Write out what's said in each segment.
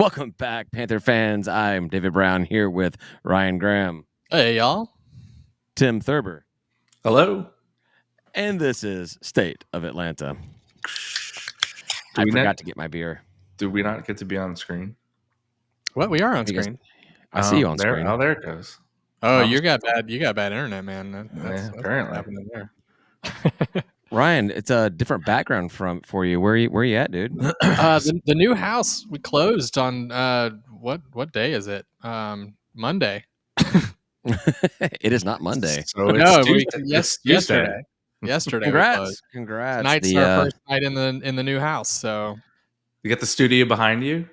Welcome back, Panther fans. I'm David Brown here with Ryan Graham, Hey, y'all. Tim Thurber, Hello. and this is State of Atlanta. Do I we forgot not- to get my beer. Do we not get to be on screen? What? We are on You guys- screen. I see you on there, screen. Oh, there it goes. Oh, Um, you got bad internet, man. That's apparently. what's happening there. Ryan, it's a different background for you. Where you at, dude? The new house we closed on what day is it? Monday. It is not Monday. So it's No, Tuesday. It's Tuesday. yesterday. Yesterday. we closed. Congrats! Tonight's our first night in the new house. So You get the studio behind you.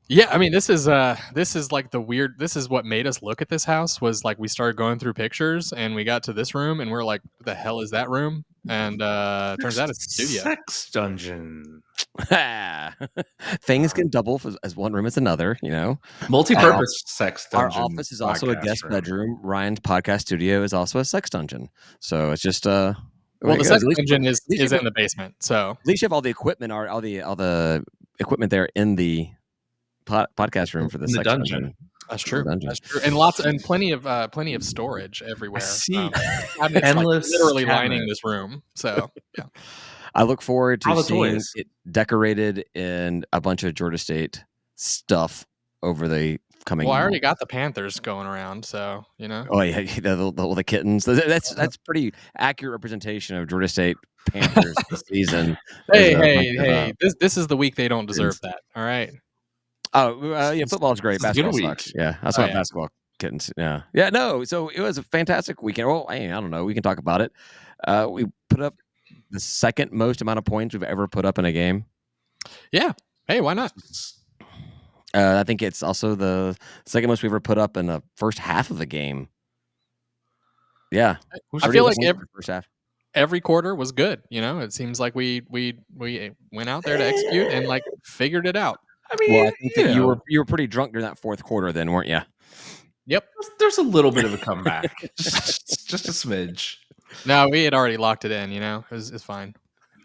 yeah, I mean this is like the weird. This is what made us look at this house was like we started going through pictures and we got to this room and we're like, what the hell is that room? And turns out it's a studio. Sex dungeon. Things can double as one room as another. You know, Multi-purpose sex our dungeon. office is also a podcast guest room. bedroom. Ryan's podcast studio is also a sex dungeon. So it's just Well, the sex dungeon is in the basement. So at least you have all the equipment, all the equipment there in the podcast room for the In the sex dungeon. that's true. Dungeon. That's true. And plenty of storage everywhere. I see. Cabinets, Endless literally cabinets. lining this room. So yeah. I look forward All to the seeing toys. it decorated in a bunch of Georgia State stuff over the coming. Well, I already got the Panthers going around, so you know. Oh yeah, the kittens. That's pretty accurate representation of Georgia State Panthers this season. Hey! This is the week they don't deserve that. All right. Oh yeah, football is great. This is a good Basketball week. sucks. Yeah, that's Oh, why yeah. basketball kittens. Yeah. No. So it was a fantastic weekend. Well, I don't know. We can talk about it. We put up the second most amount of points we've ever put up in a game. Yeah. Hey, why not? I think it's also the second most we've ever put up in the first half of the game. Yeah, I feel like first half. every quarter was good. You know, it seems like we went out there to execute and like figured it out. I mean, Well, I think that you know, were pretty drunk during that fourth quarter, then, weren't you? Yep. there's a little bit of a comeback. just a smidge. No, we had already locked it in. You know, it's fine.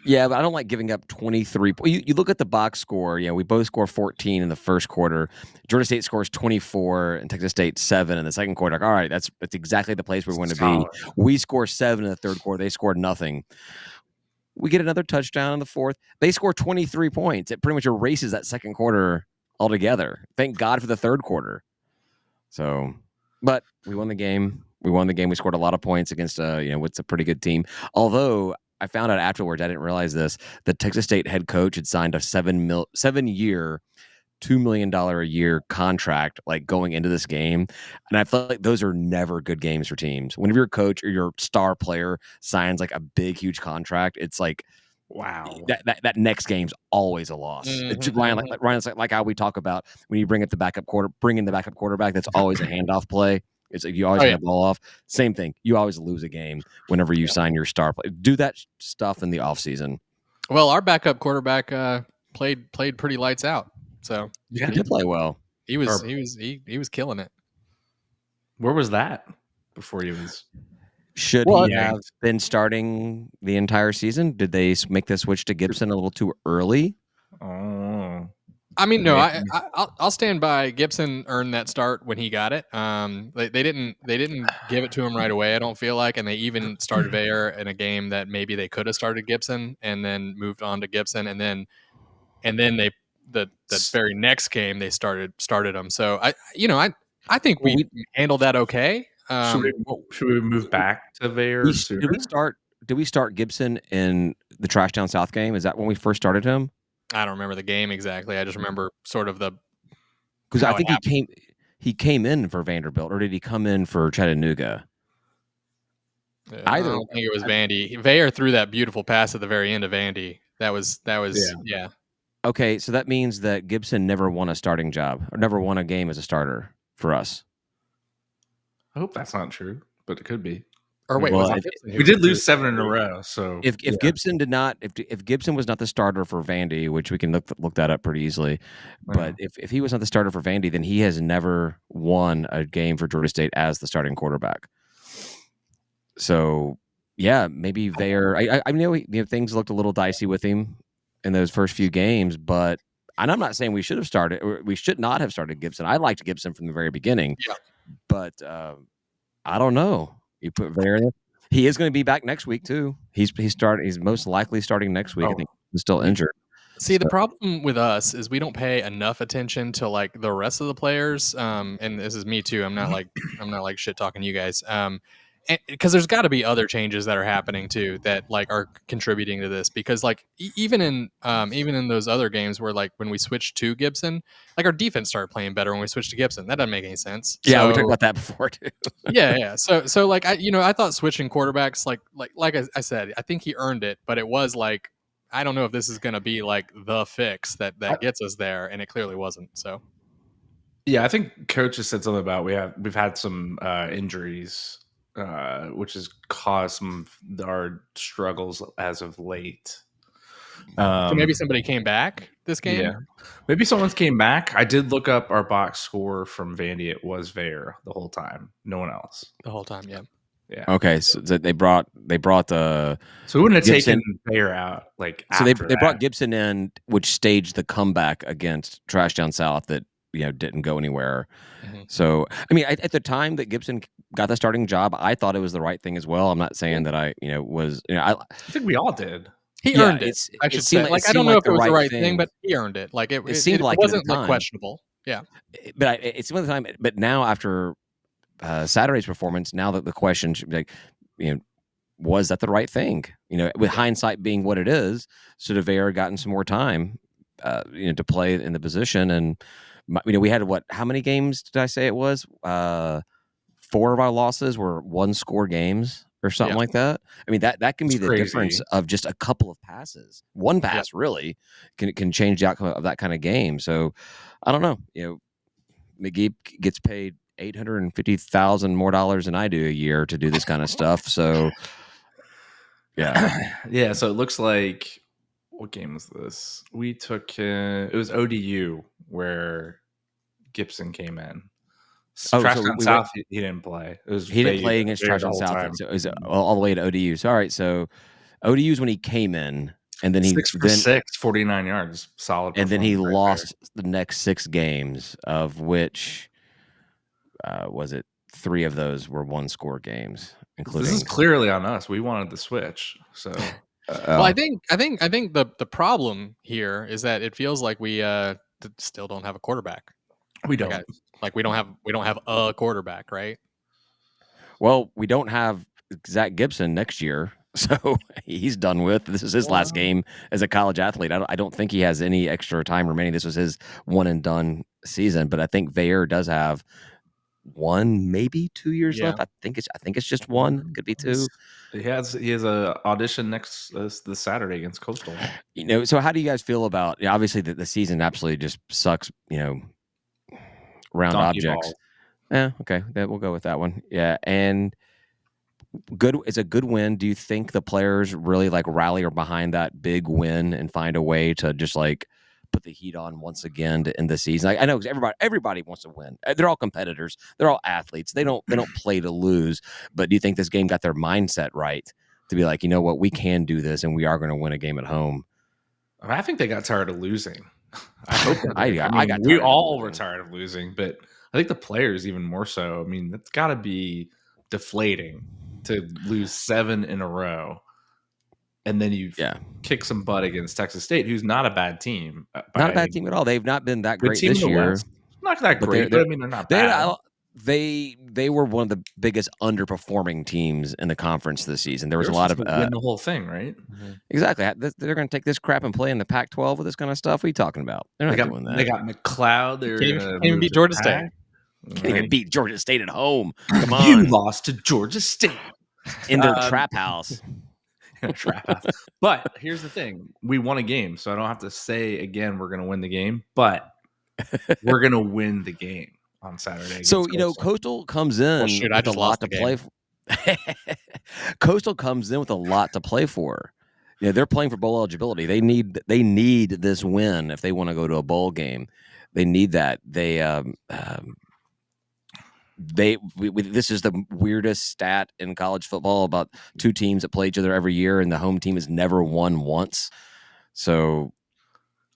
Yeah, but I don't like giving up 23. You look at the box score. Yeah, we both score 14 in the first quarter. Georgia State scores 24 and Texas State 7 in the second quarter. Like, all right, that's exactly the place we want to be. Solid. We score 7 in the third quarter. They scored nothing. We get another touchdown in the fourth. They score 23 points. It pretty much erases that second quarter altogether. Thank God for the third quarter. So, but we won the game. We scored a lot of points against what's a pretty good team. Although I found out afterwards, I didn't realize this. The Texas State head coach had signed a 7-year, $2 million a year contract, like going into this game. And I feel like those are never good games for teams. Whenever your coach or your star player signs like a big, huge contract, it's like, Wow. that next game's always a loss. It's just, Ryan's like how we talk about when you bring in the backup quarterback, that's always a handoff play. It's like you always hand the ball off. Same thing. You always lose a game whenever you sign your star player. Do that stuff in the offseason. Well, our backup quarterback played pretty lights out. So He did play well. he was killing it. Where was that before he was? Should he have been starting the entire season? Did they make the switch to Gibson a little too early? Oh. I mean, no, I'll stand by. Gibson earned that start when he got it. They didn't give it to him right away. I don't feel like, and they even started Vayer in a game that maybe they could have started Gibson and then moved on to Gibson, and then they the very next game they started him. So I think we handled that okay. Should we move back to Vayer sooner? Did we start Gibson in the Trash Down South game? Is that when we first started him? I don't remember the game exactly. I just remember sort of because I think he came in for Vanderbilt, or did he come in for Chattanooga? I don't think it was Vandy. Vayer threw that beautiful pass at the very end of Vandy. That was yeah. Okay, so that means that Gibson never won a starting job or never won a game as a starter for us. I hope that's not true, but it could be. Or wait, we did lose 7 in a row. So if Gibson did not, if Gibson was not the starter for Vandy, which we can look that up pretty easily, but if he was not the starter for Vandy, then he has never won a game for Georgia State as the starting quarterback. So yeah, maybe Vayer. I know things looked a little dicey with him in those first few games, but and I'm not saying we should have started, or we should not have started Gibson. I liked Gibson from the very beginning. Yeah. But I don't know. You put Vera in. He is going to be back next week too. He's most likely starting next week. I think he's still injured. See, the problem with us is we don't pay enough attention to like the rest of the players. And this is me too. I'm not like shit talking you guys. Because there's got to be other changes that are happening too that like are contributing to this. Because like even in those other games where like when we switched to Gibson, like our defense started playing better when we switched to Gibson. That doesn't make any sense. Yeah, we talked about that before too. yeah. So like I thought switching quarterbacks like I said, I think he earned it, but it was like I don't know if this is going to be like the fix that gets us there, and it clearly wasn't. So, yeah, I think coach has said something about we've had some injuries, which has caused some of our struggles as of late. So maybe somebody came back this game. Yeah, maybe someone's came back. I did look up our box score from Vandy. It was Ver the whole time. No one else. The whole time, yeah. Yeah. Okay, so they brought the. So we wouldn't have Gibson, taken Bayer out like. So they brought Gibson in, which staged the comeback against Trash Down South that didn't go anywhere. Mm-hmm. So I mean, at the time that Gibson got the starting job, I thought it was the right thing as well. I'm not saying that I was. I think we all did. He earned it. I should say. Like I don't know if it was the right thing, but he earned it. Like it seemed like it wasn't like questionable. Yeah. But it's one of the time. But now after Saturday's performance, now that the question should be like, was that the right thing? With hindsight being what it is, should have Vera gotten some more time, to play in the position? And we had how many games did I say it was? 4 of our losses were 1-score games or something like that. I mean that can be the difference of just a couple of passes. One pass really can change the outcome of that kind of game. So I don't know. McGee gets paid $850,000 more than I do a year to do this kind of stuff. So, yeah. So it looks like what game was this? We took it was ODU where Gibson came in. Trash Down South, he didn't play. He didn't play against Trash Down South. So it was all the way to ODU. So all right, so ODU is when he came in, and then he 6 for 6, 49 yards, solid. And then he lost the next 6 games, of which. Was it 3 of those were 1-score games, including. This is clearly on us. We wanted the switch. So, well, I think the problem here is that it feels like we still don't have a quarterback. We don't. Like we don't have a quarterback, right? Well, we don't have Zach Gibson next year, so he's done with. This is his last game as a college athlete. I don't think he has any extra time remaining. This was his one and done season, but I think Vayer does have 1, maybe 2 years left. I think it's just 1. Could be 2. He has a audition next this Saturday against Coastal. So how do you guys feel about? Obviously, the season absolutely just sucks. Round Donkey objects. ball. Yeah. Okay. We'll go with that one. Yeah. And it's a good win. Do you think the players really like rally or behind that big win and find a way to just like put the heat on once again to end the season? I know everybody wants to win. They're all competitors. They're all athletes. They don't play to lose. But do you think this game got their mindset right to be like, you know what, we can do this and we are going to win a game at home? I think they got tired of losing. I hope we all were tired of losing, but I think the players even more so. I mean, that's got to be deflating to lose 7 in a row. And then you kick some butt against Texas State, who's not a bad team. Not a bad team at all. They've not been that great this year. Not that great, but I mean, they're not bad. They were one of the biggest underperforming teams in the conference this season. There was a lot of win the whole thing, right? Exactly. They're going to take this crap and play in the Pac-12 with this kind of stuff. What are you talking about? They're not doing that. They got McLeod. They're can't even beat Georgia State. Can't even beat Georgia State at home. Come on, you lost to Georgia State in their trap house. Trap house. But here's the thing: we won a game, so I don't have to say again we're going to win the game, but we're going to win the game on Saturday. So Coastal comes in with a lot to play for. Coastal comes in with a lot to play for. They're playing for bowl eligibility. They need this win if they want to go to a bowl game. They need that. This is the weirdest stat in college football about 2 teams that play each other every year, and the home team has never won once. So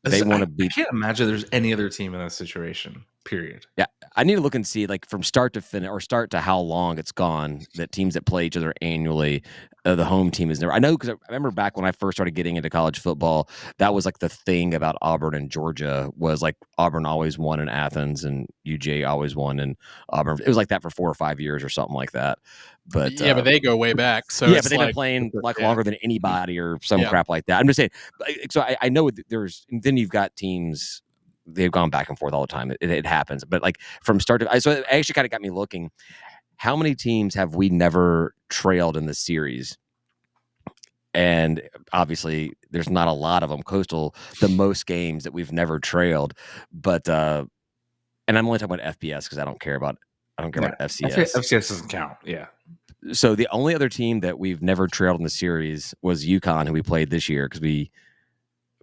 They want to beat. I can't imagine there's any other team in that situation. Period. Yeah, I need to look and see, like, from start to finish, or start to how long it's gone, that teams that play each other annually, the home team is never. I know, because I remember back when I first started getting into college football, that was like the thing about Auburn and Georgia, was like Auburn always won in Athens and UGA always won in Auburn. It was like that for 4 or 5 years or something like that. But yeah, but they go way back. So yeah, it's but they've like, been playing like longer than anybody or some Yeah. crap like that. I'm just saying. So I know there's, then you've got teams, they've gone back and forth all the time. It happens. But like from start to, so it actually kind of got me looking. How many teams have we never trailed in the series? And obviously, there's not a lot of them. Coastal, the most games that we've never trailed, but and I'm only talking about FBS because I don't care about FCS. FCS doesn't count. Yeah. So the only other team that we've never trailed in the series was UConn, who we played this year, because we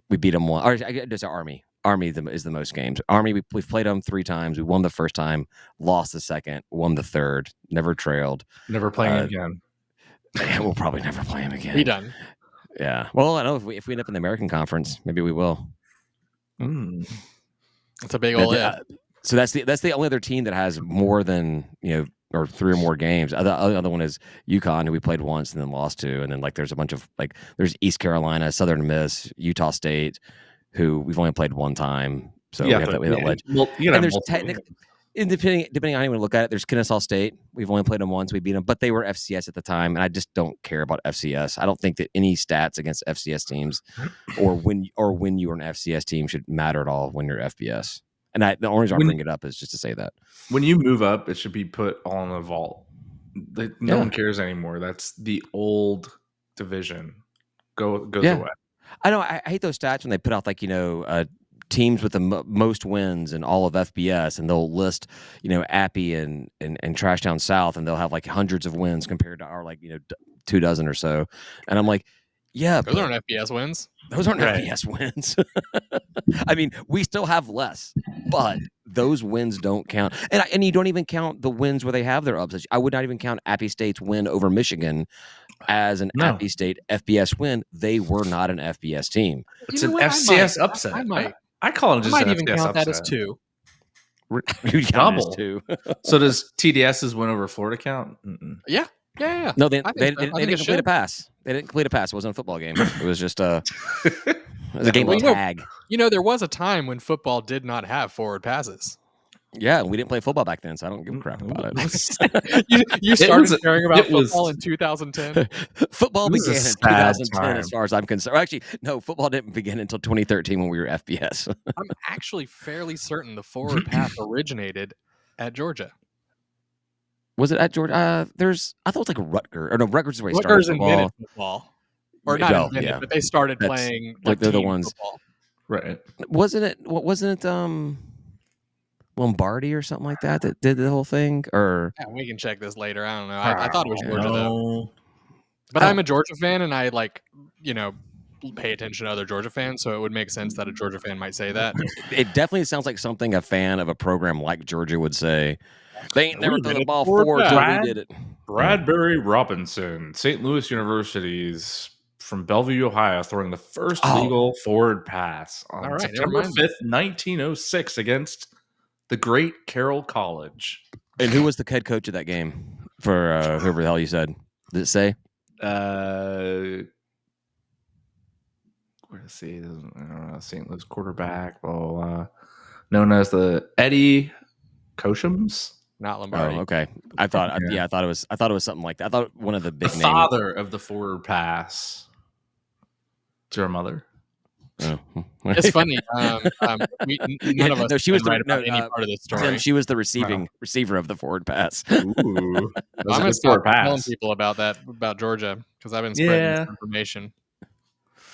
beat them one. Or it's Army. Army is the most games. Army, we've played them 3 times. We won the first time, lost the second, won the third, never trailed. Never playing again. We'll probably never play them again. Be done. Yeah. Well, I know if we end up in the American Conference, maybe we will. It's a big old if. So that's the only other team that has more than, or 3 or more games. The other one is UConn, who we played once and then lost to, and then like there's a bunch of, like, there's East Carolina, Southern Miss, Utah State, who we've only played one time. So yeah, we have that legend. Well, and there's technically, depending on how you want to look at it, there's Kennesaw State. We've only played them once. We beat them, but they were FCS at the time, and I just don't care about FCS. I don't think that any stats against FCS teams, or when you are an FCS team, should matter at all when you're FBS. And the only reason I bring it up is just to say that when you move up, it should be put all in a vault. No one cares anymore. That's the old division. Goes away. I know. I hate those stats when they put out, like, teams with the most wins in all of FBS, and they'll list, Appy and Trash Town South, and they'll have like hundreds of wins compared to our, like, 2 dozen or so. And I'm like, yeah, those aren't FBS wins. Those aren't FBS wins. I mean, we still have less, but those wins don't count. And you don't even count the wins where they have their upsets. I would not even count Appy State's win over Michigan as an Appy State FBS win. They were not an FBS team. It's an FCS upset. I call it just an FCS upset. I might even count that as 2. You count it as 2. So does TDS's win over Florida count? Yeah. No, they didn't complete a pass. They didn't complete a pass. It wasn't a football game. It was just a game of tag. There was a time when football did not have forward passes. Yeah, we didn't play football back then, so I don't give a crap about it. you started caring about football in 2010? Football began in 2010 as far as I'm concerned. Actually, no, football didn't begin until 2013 when we were FBS. I'm actually fairly certain the forward pass originated at Georgia. Was it at Georgia? I thought it was like Rutgers. Or no, Rutgers is where he started Rutgers invented football. Or not invented, but they started playing like they're the ones. Football. Right. Wasn't it Lombardi or something like that did the whole thing? Or yeah, we can check this later. I don't know. I thought it was Georgia though. But I'm a Georgia fan, and I pay attention to other Georgia fans, so it would make sense that a Georgia fan might say that. It definitely sounds like something a fan of a program like Georgia would say. They ain't never thrown the ball forward till we did it. Bradbury Robinson, St. Louis University's from Bellevue, Ohio, throwing the first legal forward pass on September 5th, 1906 against the great Carroll College. And who was the head coach of that game for whoever the hell you said? Did it say? Where to see? I don't know. St. Louis quarterback, known as the Eddie Koshams. Not Lombardi. Oh, okay. I thought it was something like that. I thought one of the big father of the forward pass. It's your mother. Oh. It's funny. None of us. She was right about any part of the story. Tim, she was the receiver of the forward pass. Ooh, I'm gonna start telling people about Georgia because I've been spreading this information.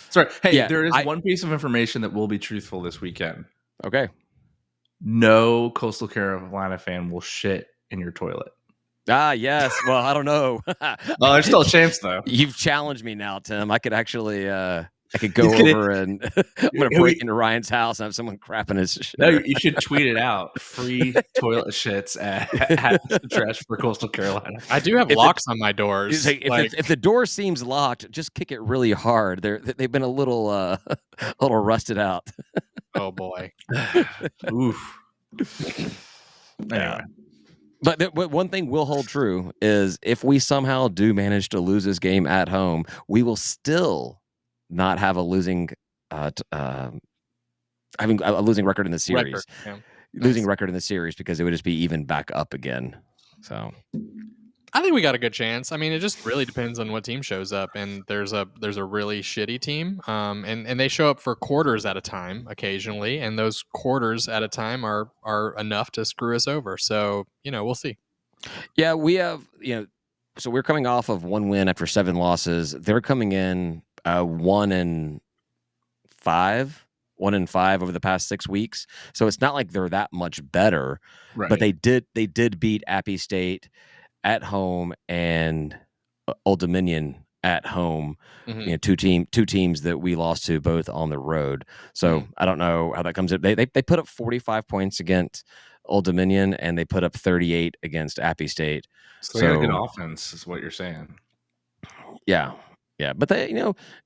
Sorry. Hey, there is one piece of information that will be truthful this weekend. Okay. No Coastal Carolina fan will shit in your toilet. Yes. Well, I don't know. Well, there's still a chance, though. You've challenged me now, Tim. I could actually, I could go over and I'm going to break into Ryan's house and have someone crapping his shit. No, you should tweet it out. Free toilet shits at the trash for Coastal Carolina. I do have locks on my doors. If the door seems locked, just kick it really hard. They've been a little rusted out. Oh boy. Oof. Anyway. But one thing will hold true is if we somehow do manage to lose this game at home, we will still not have a losing having a losing record in the series. Yeah. Losing Nice. record in the series because it would just be even back up again. So I think we got a good chance. I mean, it just really depends on what team shows up, and there's a really shitty team, and they show up for quarters at a time occasionally, and those quarters at a time are enough to screw us over. So we'll see. yeah, we have so we're coming off of one win after 7 losses. They're coming in 1-5 over the past 6 weeks. So it's not like they're that much better, Right. but they did beat Appy State at home and Old Dominion at home. Mm-hmm. Two teams that we lost to both on the road. So I don't know how that comes in. They put up 45 points against Old Dominion and they put up 38 against Appy State. So they got a good offense, is what you're saying. Yeah. Yeah, but they,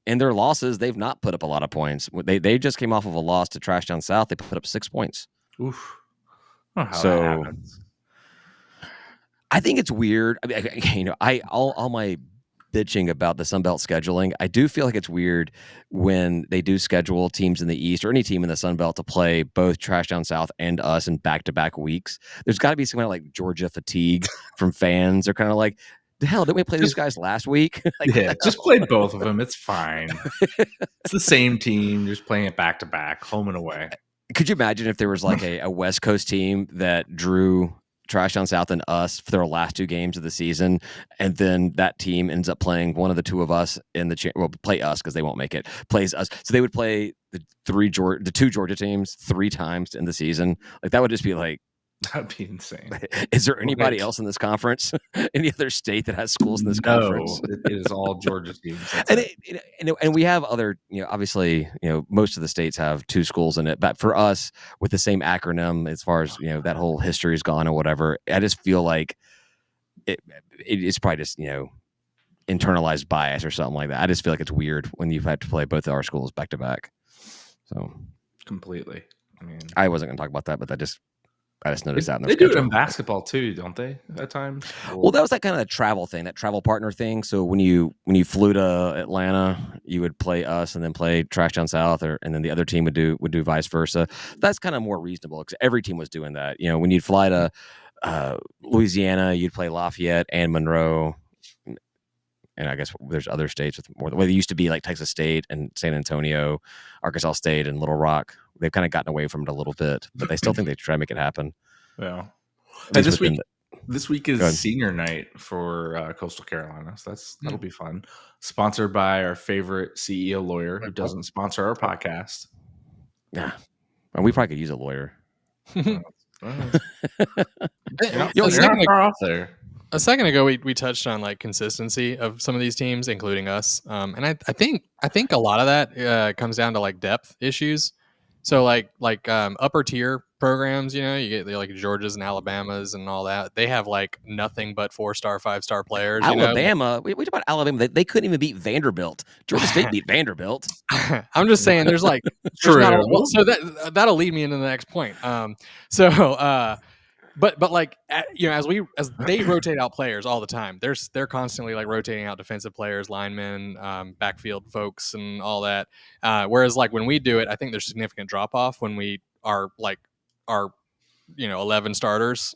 in their losses, they've not put up a lot of points. They just came off of a loss to Trash Down South. They put up 6 points. Oof. I don't know how that happens. I think it's weird. I mean, all my bitching about the Sunbelt scheduling, I do feel like it's weird when they do schedule teams in the East or any team in the Sunbelt to play both Trash Down South and us in back-to-back weeks. There's got to be some kind of like Georgia fatigue from fans. They're kind of like, the hell, didn't we play these guys last week? Just play both of them. It's fine. It's the same team, just playing it back-to-back, home and away. Could you imagine if there was like a West Coast team that drew Trash Down South and us for their last 2 games of the season, and then that team ends up playing one of the 2 of us in the play us because they won't make it, plays us, so they would play the 2 Georgia teams 3 times in the season. Like that would just be like, that'd be insane. Is there anybody else in this conference? Any other state that has schools in this conference? It is all Georgia teams. And we have other, obviously, most of the states have 2 schools in it, but for us with the same acronym, as far as, that whole history is gone or whatever, I just feel like it's probably just, internalized bias or something like that. I just feel like it's weird when you've had to play both of our schools back to back. So completely. I mean, I wasn't going to talk about that, but I just noticed that in they do it in basketball too, don't they? At times. Well, that was that kind of travel thing, that travel partner thing. So when you flew to Atlanta, you would play us and then play Trash Down South, and then the other team would do vice versa. That's kind of more reasonable because every team was doing that. When you'd fly to Louisiana, you'd play Lafayette and Monroe. And I guess there's other states with more. Well, they used to be like Texas State and San Antonio, Arkansas State, and Little Rock. They've kind of gotten away from it a little bit, but they still think they try to make it happen. Yeah. And this week is senior night for Coastal Carolina, so that'll be fun. Sponsored by our favorite CEO lawyer who doesn't sponsor our podcast. Yeah, and we probably could use a lawyer. You're not far off there. A second ago, we touched on like consistency of some of these teams, including us, and I think a lot of that comes down to like depth issues. So like upper tier programs, you get like Georgias and Alabamas and all that. They have like nothing but 4-star, 5-star players. Alabama, we talk about Alabama. They couldn't even beat Vanderbilt. Georgia State beat Vanderbilt. I'm just saying, there's like true. So that'll lead me into the next point. But like as they rotate out players all the time, they're constantly like rotating out defensive players, linemen, backfield folks, and all that. Whereas like when we do it, I think there's significant drop off when we are like our 11 starters.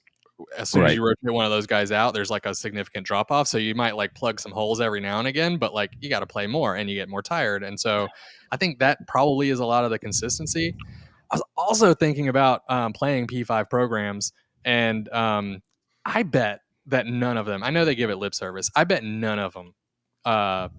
As soon as you rotate one of those guys out, there's like a significant drop off. So you might like plug some holes every now and again, but like you got to play more and you get more tired. And so I think that probably is a lot of the consistency. I was also thinking about playing P5 programs. And I bet that none of them, I know they give it lip service, I bet none of them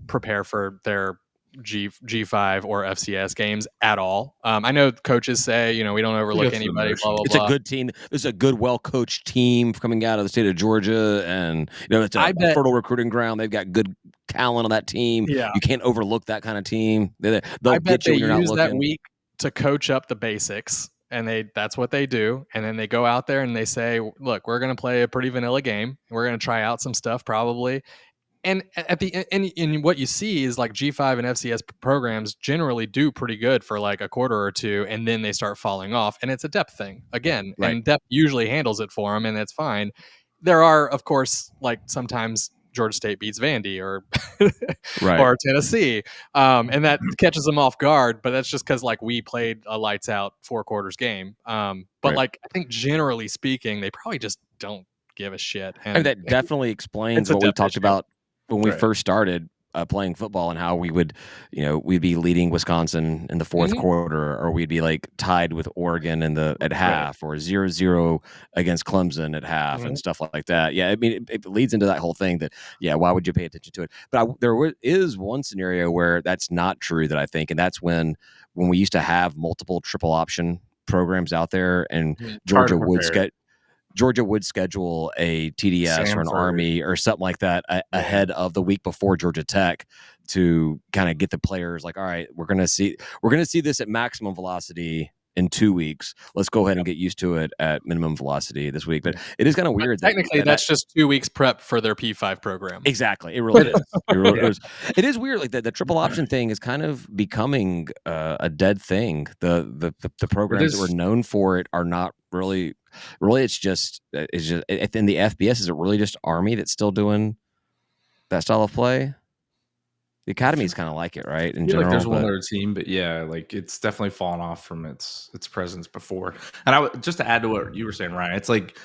prepare for their G5 or FCS games at all. I know coaches say, we don't overlook anybody, blah, blah, it's blah. A good team. It's a good, well-coached team coming out of the state of Georgia. And, it's a fertile recruiting ground. They've got good talent on that team. Yeah. You can't overlook that kind of team. They'll get you when you're not looking. That week to coach up the basics. And that's what they do. And then they go out there and they say, look, we're going to play a pretty vanilla game. We're going to try out some stuff probably. And at the and what you see is like G5 and FCS programs generally do pretty good for like a quarter or two, and then they start falling off, and it's a depth thing again, Right. and depth usually handles it for them, and that's fine. There are, of course, like sometimes Georgia State beats Vandy or or Tennessee, and that catches them off guard. But that's just because like we played a lights out 4 quarters game. But like I think generally speaking, they probably just don't give a shit. And I mean, that definitely explains what we talked about when we first started playing football and how we would, we'd be leading Wisconsin in the fourth quarter, or we'd be like tied with Oregon at half, or 0-0 against Clemson at half and stuff like that. Yeah, I mean, it leads into that whole thing that, why would you pay attention to it? But there is one scenario where that's not true that I think, and that's when we used to have multiple triple option programs out there, and Georgia would schedule a TDS or an Army or something like that ahead of the week before Georgia Tech to kind of get the players like, all right, we're gonna see this at maximum velocity in 2 weeks. Let's go ahead and get used to it at minimum velocity this week. But it is kind of weird. Technically, that's just 2 weeks prep for their P5 program. Exactly, it really is. It is weird. Like the triple option thing is kind of becoming a dead thing. The programs that were known for it are not really. It's just in the FBS. Is it really just Army that's still doing that style of play? The academy is kind of like it, right? In general, like there's one other team, but like it's definitely fallen off from its presence before. And I would just to add to what you were saying, Ryan, it's like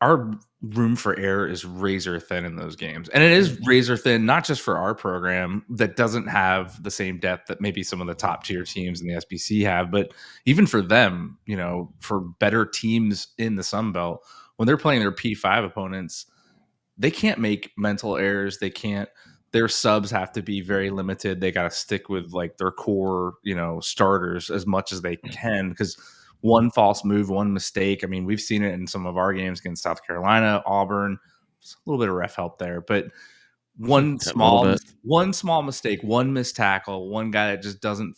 our room for error is razor thin in those games, and it is razor thin not just for our program that doesn't have the same depth that maybe some of the top tier teams in the SBC have, but even for them, for better teams in the Sun Belt, when they're playing their P5 opponents, they can't make mental errors. They can't. Their subs have to be very limited. They got to stick with like their core, starters as much as they can, because one false move, one mistake. I mean, we've seen it in some of our games against South Carolina, Auburn. There's a little bit of ref help there, but one small mistake, one missed tackle, one guy that just doesn't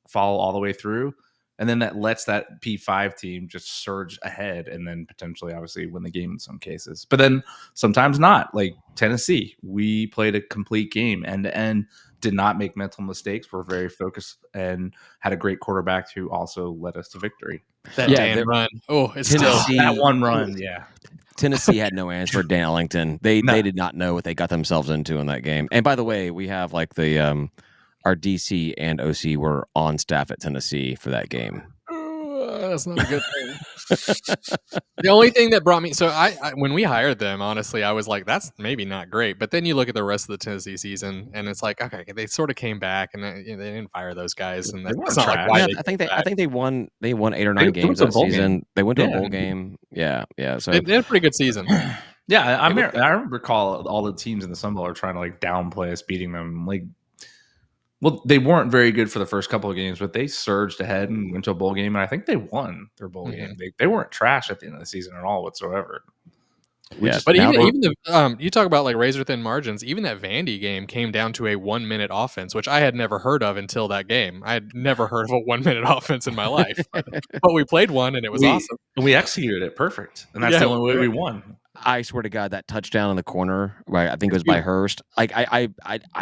follow all the way through, and then that lets that P5 team just surge ahead and then potentially, obviously, win the game in some cases. But then sometimes not. Like Tennessee, we played a complete game end to end. Did not make mental mistakes. We're very focused and had a great quarterback who also led us to victory. That Dan run. Oh, it's Tennessee, still that one run. Yeah. Tennessee had no answer for Dan Ellington. They did not know what they got themselves into in that game. And by the way, we have like our DC and OC were on staff at Tennessee for that game. That's not a good thing. The only thing that brought me, so I when we hired them, honestly, I was like, that's maybe not great. But then you look at the rest of the Tennessee season, and it's like, okay, they sort of came back, and they didn't fire those guys, and that's not like why I think they won 8 or 9 games that season. They went to a bowl game. Yeah. So they had a pretty good season. Yeah, I recall all the teams in the Sun Bowl are trying to like downplay us beating them. Like, well, they weren't very good for the first couple of games, but they surged ahead and went to a bowl game, and I think they won their bowl game. They weren't trash at the end of the season at all whatsoever. But even the you talk about like razor thin margins. Even that Vandy game came down to a 1-minute offense, which I had never heard of until that game. I had never heard of a 1-minute offense in my life, but we played one and it was awesome. And we executed it perfect, and that's the only way we won. I swear to God, that touchdown in the corner, right? I think it was by Hurst. Like I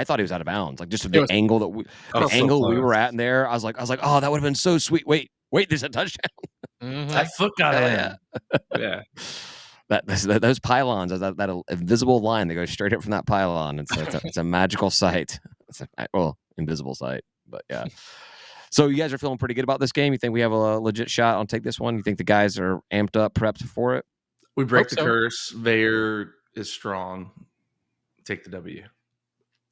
thought he was out of bounds. Like just the angle that we were at in there. I was like, oh, that would have been so sweet. Wait, there's a touchdown. That foot got in. Yeah. Those pylons, that invisible line that goes straight up from that pylon. It's a magical sight. Invisible sight, but yeah. So you guys are feeling pretty good about this game. You think we have a legit shot on take this one? You think the guys are amped up, prepped for it? We break the curse. Vayer is strong. Take the W.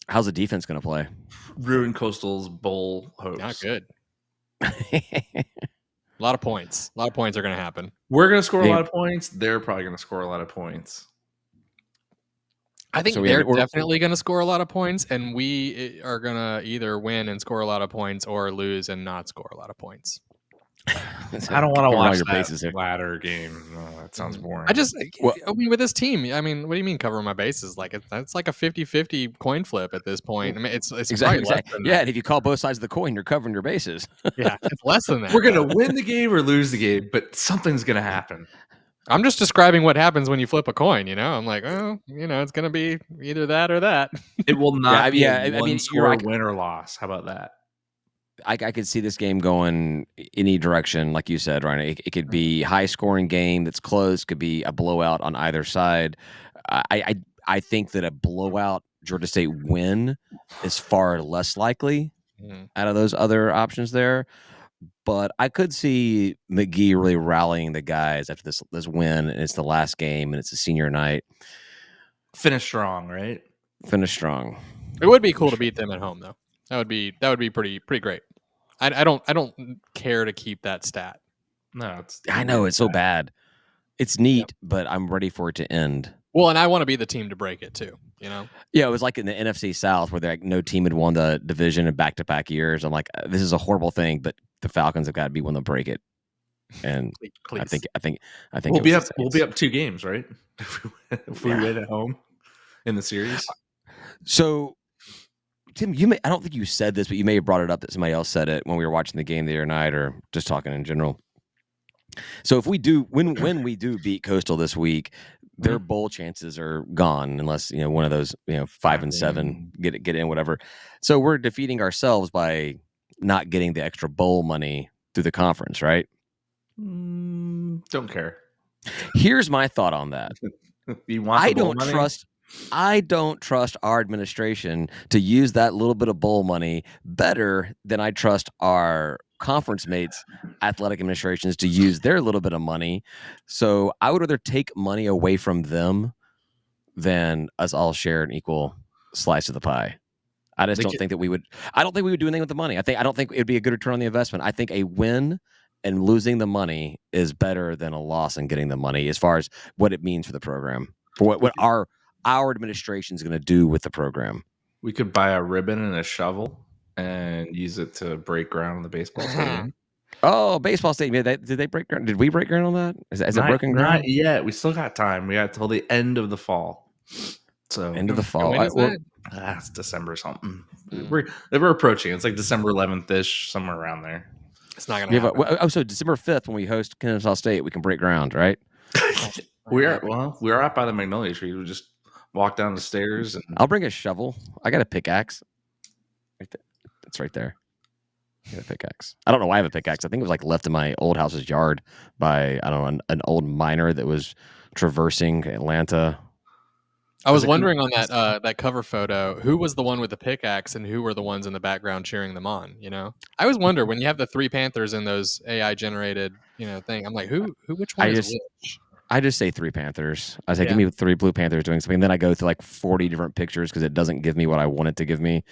How's the defense going to play? Ruin Coastal's bowl hopes. Not good. A lot of points. A lot of points are going to happen. We're going to score a lot of points. They're probably going to score a lot of points. I think they're definitely going to score a lot of points, and we are going to either win and score a lot of points or lose and not score a lot of points. I don't want to watch that ladder game. No, that sounds boring. I mean, with this team, I mean, what do you mean cover my bases? Like it's like a 50-50 coin flip at this point. I mean, it's exactly. And if you call both sides of the coin, you're covering your bases. Yeah, it's less than that. We're gonna win the game or lose the game, but something's gonna happen. I'm just describing what happens when you flip a coin. I'm like, oh, it's gonna be either that or that. It will not be a I mean, one-score win or loss. How about that? I could see this game going any direction, like you said, Ryan. It could be high-scoring game that's close. Could be a blowout on either side. I think that a blowout Georgia State win is far less likely out of those other options there. But I could see McGee really rallying the guys after this win, and it's the last game, and it's a senior night. Finish strong, right? Finish strong. It would be cool to beat them at home, though. That would be pretty great. I don't care to keep that stat. No, I know it's so bad. It's neat, but I'm ready for it to end. Well, and I want to be the team to break it too. Yeah, it was like in the NFC South where no team had won the division in back-to-back years. I'm like, this is a horrible thing, but the Falcons have got to be one to break it. And please. I think we'll be up 2 games, right? if we win at home in the series. So, Tim, I don't think you said this, but you may have brought it up that somebody else said it when we were watching the game the other night, or just talking in general. So if we do when we do beat Coastal this week, their bowl chances are gone unless one of those 5 and 7 get in, whatever. So we're defeating ourselves by not getting the extra bowl money through the conference, right? Don't care. Here's my thought on that. You want the bowl money? I don't trust our administration to use that little bit of bowl money better than I trust our conference mates' athletic administrations to use their little bit of money. So I would rather take money away from them than us all share an equal slice of the pie. I just don't think that we would. I don't think we would do anything with the money. I don't think it would be a good return on the investment. I think a win and losing the money is better than a loss and getting the money, as far as what it means for the program, for what our administration is going to do with the program. We could buy a ribbon and a shovel and use it to break ground on the baseball stadium. Oh, baseball stadium! Did they break ground? Did we break ground on that? Is it broken ground? Not yet. We still got time. We got till the end of the fall. So end of the fall. When is that? It's December something. We're approaching. It's like December 11th ish, somewhere around there. It's not gonna happen. So December 5th when we host Kennesaw State, we can break ground, right? we are out by the magnolia tree. We just walk down the stairs. And I'll bring a shovel. I got a pickaxe. Right there. It's right there. I got a pickaxe. I don't know why I have a pickaxe. I think it was like left in my old house's yard by an old miner that was traversing Atlanta. I was wondering on that cover photo, who was the one with the pickaxe and who were the ones in the background cheering them on? I always wonder when you have the 3 Panthers in those AI generated thing. I'm like, which one is which? I just say 3 Panthers. I say, give me 3 Blue Panthers doing something. And then I go through like 40 different pictures because it doesn't give me what I want it to give me.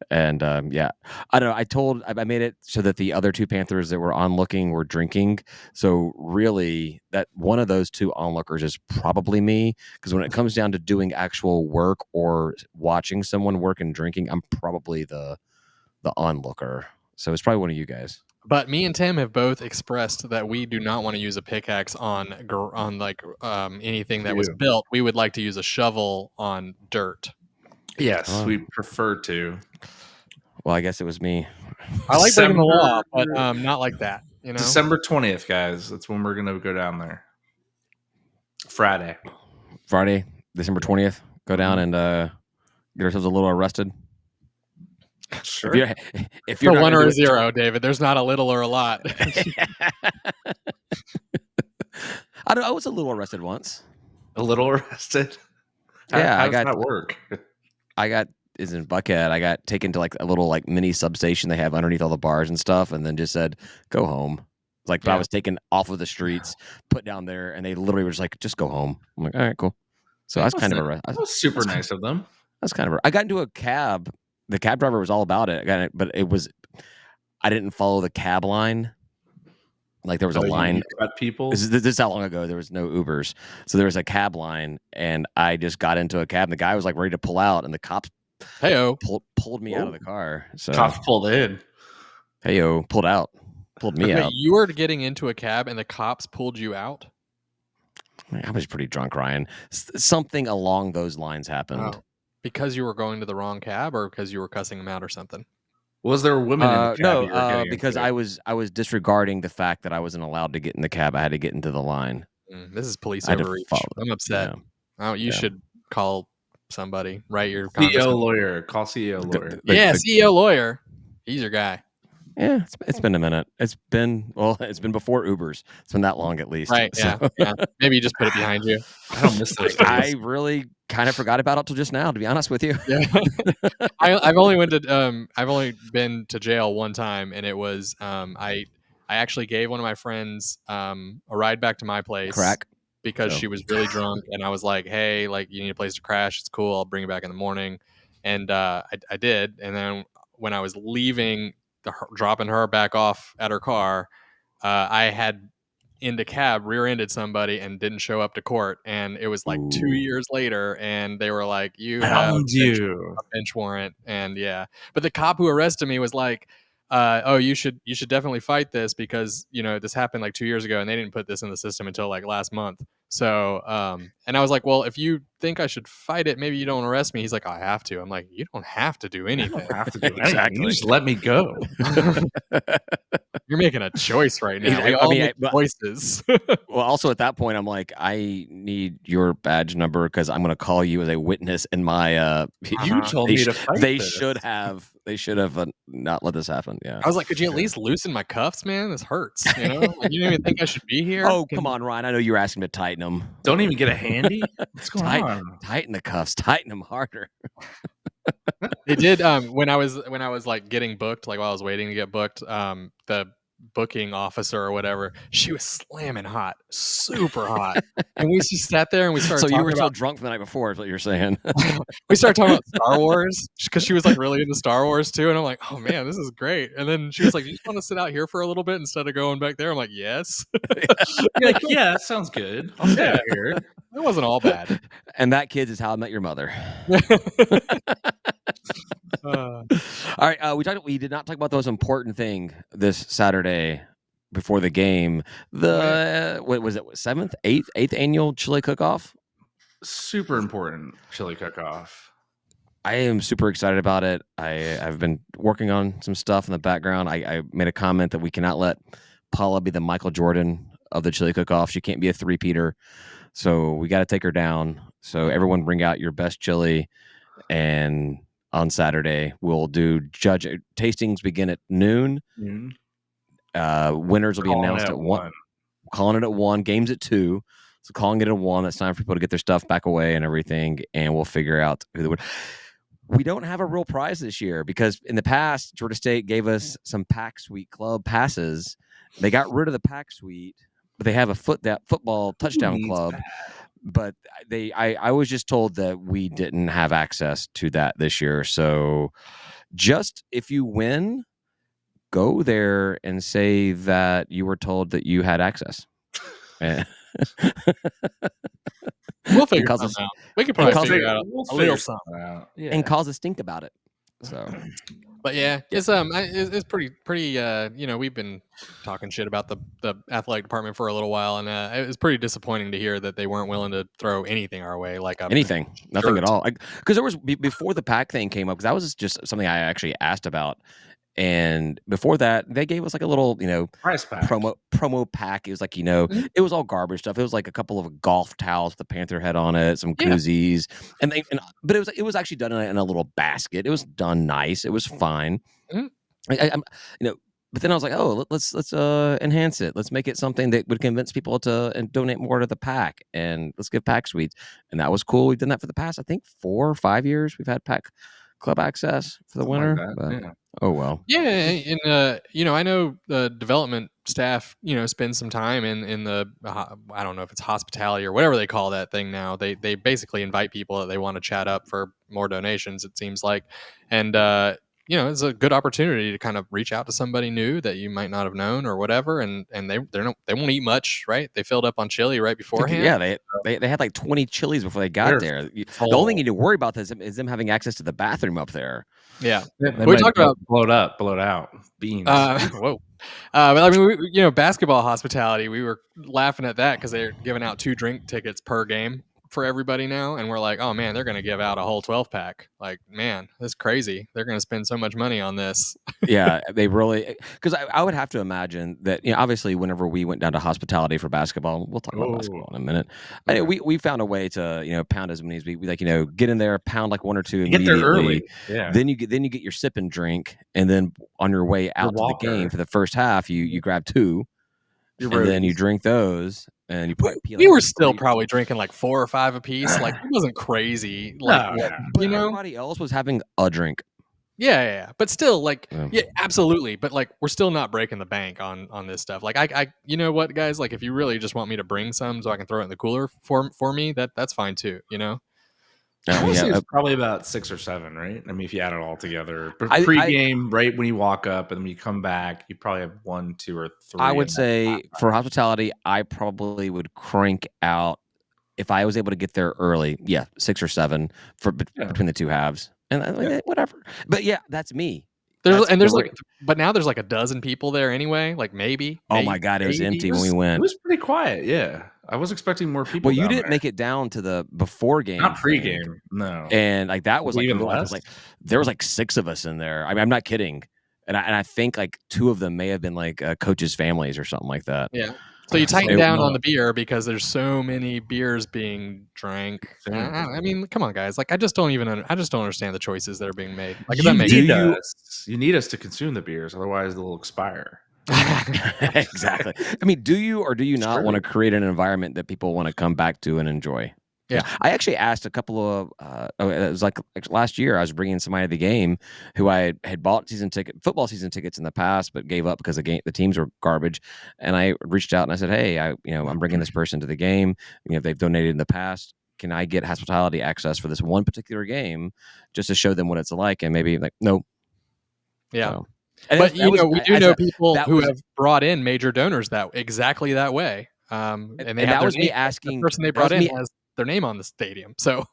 And I don't know. I made it so that the other 2 Panthers that were onlooking were drinking. So really, that one of those 2 onlookers is probably me. Because when it comes down to doing actual work or watching someone work and drinking, I'm probably the onlooker. So it's probably one of you guys. But me and Tim have both expressed that we do not want to use a pickaxe on anything that was built. We would like to use a shovel on dirt. Yes, we prefer to. Well, I guess it was me. I like breaking the law, but not like that. December 20th, guys. That's when we're gonna go down there. Friday, December 20th. Go down and get ourselves a little arrested. Sure. If you're 1 or a 0, David, there's not a little or a lot. I was a little arrested once. A little arrested? How does that work? Is in Buckhead. I got taken to like a little like mini substation they have underneath all the bars and stuff, and then just said, "Go home." But I was taken off of the streets, put down there, and they literally were just like, "Just go home." I'm like, "All right, cool." So that's kind of that was super nice of them. That's kind of. I got into a cab. The cab driver was all about it, but I didn't follow the cab line. Like there was a line. You cut people. This is how long ago there was no Ubers, so there was a cab line, and I just got into a cab. And the guy was like ready to pull out, and the cops pulled me out of the car. So cops pulled in. Pulled me out. You were getting into a cab, and the cops pulled you out. I was pretty drunk, Ryan. Something along those lines happened. Oh. Because you were going to the wrong cab, or because you were cussing them out or something? Was there women in the cab? No, because I was disregarding the fact that I wasn't allowed to get in the cab. I had to get into the line. This is police I had to overreach. follow I'm upset. Yeah. You should call somebody, write your CEO congressman. lawyer. Call CEO lawyer. CEO lawyer. He's your guy. Yeah, it's been a minute. It's been before Ubers. It's been that long at least. Right. So. Yeah. Maybe you just put it behind you. I don't miss those days. I really kind of forgot about it till just now, to be honest with you. Yeah. I've only been to jail one time, and it was I actually gave one of my friends a ride back to my place Crack. because she was really drunk, and I was like, hey, like, you need a place to crash, it's cool, I'll bring you back in the morning. And I did. And then when I was leaving, dropping her back off at her car, I had into cab rear-ended somebody and didn't show up to court, and it was like 2 years later, and they were like, you have a bench warrant. And yeah, but the cop who arrested me was like, oh, you should definitely fight this because, you know, this happened like 2 years ago and they didn't put this in the system until like last month. So and I was like, well, if you think I should fight it, maybe you don't arrest me. He's like, I have to. I'm like, you don't have to do anything. I don't have to do anything. Exactly. You just let me go. You're making a choice right now. We all make choices. Well, also at that point, I'm like, I need your badge number because I'm going to call you as a witness in my. You told me to fight They this. should have. They should have not let this happen. Yeah. I was like, could you at least loosen my cuffs, man? This hurts. You know, like, you don't even think I should be here. Oh, come on, Ryan. I know you were asking me to tighten them. Don't even get a handy. What's going on? Tighten the cuffs. Tighten them harder. They did when I was like getting booked, like while I was waiting to get booked, the booking officer or whatever, she was slamming hot, super hot, and we just sat there and we started. So you were still drunk from the night before, is what you're saying? We started talking about Star Wars because she was like really into Star Wars too, and I'm like, oh man, this is great. And then she was like, you just want to sit out here for a little bit instead of going back there? I'm like, yes. You're like, yeah, that sounds good. I'll stay out here. It wasn't all bad. And that, kids, is How I Met Your Mother. All right, we did not talk about the most important thing this Saturday before the game. The what was it? 7th, 8th annual chili cook-off. Super important chili cook-off. I am super excited about it. I've been working on some stuff in the background. I made a comment that we cannot let Paula be the Michael Jordan of the chili cook-off. She can't be a three-peater. So we got to take her down. So everyone bring out your best chili, and on Saturday we'll do tastings begin at noon. Winners will be announced at 1. Calling it at 1. Games at 2. So calling it at 1. That's time for people to get their stuff back away and everything, and we'll figure out who the winner. We don't have a real prize this year because in the past Georgia State gave us some Pack Suite Club passes. They got rid of the Pack Suite, but they have a football touchdown club. But I was just told that we didn't have access to that this year. So just if you win, go there and say that you were told that you had access. We'll figure something out. We could probably figure out a little something out. Yeah. And cause a stink about it. So, but yeah, it's pretty. You know, we've been talking shit about the athletic department for a little while, and it was pretty disappointing to hear that they weren't willing to throw anything our way, like anything, nothing at all. Because there was before the pack thing came up, because that was just something I actually asked about. And before that, they gave us like a little, price pack. promo pack. It was like, it was all garbage stuff. It was like a couple of golf towels with the Panther head on it, some koozies, but it was actually done in a little basket. It was done nice. It was fine. But then I was like, oh, let's enhance it. Let's make it something that would convince people to donate more to the pack, and let's give pack suites. And that was cool. We've done that for the past, I think, 4 or 5 years. We've had pack club access for the winter. Like that, oh well. Yeah, and I know the development staff, spend some time in the I don't know if it's hospitality or whatever they call that thing now. They basically invite people that they want to chat up for more donations, it seems like, and it's a good opportunity to kind of reach out to somebody new that you might not have known or whatever, and they won't eat much, right? They filled up on chili right beforehand. Yeah, they had like 20 chilies before they got there. The only thing you need to worry about is them having access to the bathroom up there. Yeah, we talked about blowed out beans. Whoa. But I mean, basketball hospitality, we were laughing at that because they're giving out 2 drink tickets per game. for everybody now, and we're like, oh man, they're going to give out a whole 12-pack. Like, man, that's crazy. They're going to spend so much money on this. Yeah, they really, because I would have to imagine that, obviously whenever we went down to hospitality for basketball, we'll talk about basketball in a minute. Okay. We found a way to pound as many as we like, get in there, pound like 1 or 2 Get immediately. there early. Yeah. Then you get your sip and drink, and then on your way out to the game for the first half, you grab 2, and then you drink those, and you probably pee. We were still probably drinking like 4 or 5 a piece. Like, it wasn't crazy. Like, but everybody else was having a drink. Yeah. But still, like, yeah, absolutely. But like, we're still not breaking the bank on this stuff. Like, I you know what, guys? Like, if you really just want me to bring some so I can throw it in the cooler for me, that's fine too. It's probably about 6 or 7, right? I mean, if you add it all together, but pre-game, right when you walk up, and then when you come back, you probably have 1, 2, or 3. I would say for hospitality, I probably would crank out, if I was able to get there early, 6 or 7 between the 2 halves, and whatever. But yeah, that's me. But now there's like a dozen people there anyway. Like maybe. Oh my God, it was empty when we went. It was pretty quiet. Yeah, I was expecting more people. Well, you didn't make it down to the before game, not pre-game, no. And like that was like even less. Like there was like 6 of us in there. I mean, I'm not kidding, and I think like 2 of them may have been like coaches' families or something like that. Yeah. So you tighten down on the beer because there's so many beers being drank. I mean, come on, guys. Like, I just don't understand the choices that are being made. Like, you need us to consume the beers, otherwise they'll expire. Exactly. I mean, do you or do you not want to create an environment that people want to come back to and enjoy? Yeah. I actually asked a couple of, it was like last year, I was bringing somebody to the game who I had bought football season tickets in the past, but gave up because the teams were garbage. And I reached out and I said, hey, I'm bringing this person to the game. They've donated in the past. Can I get hospitality access for this one particular game just to show them what it's like? And maybe like, nope. Yeah. So, but we do know people who have brought in major donors exactly that way. And that was me asking. The person they brought in has their name on the stadium. So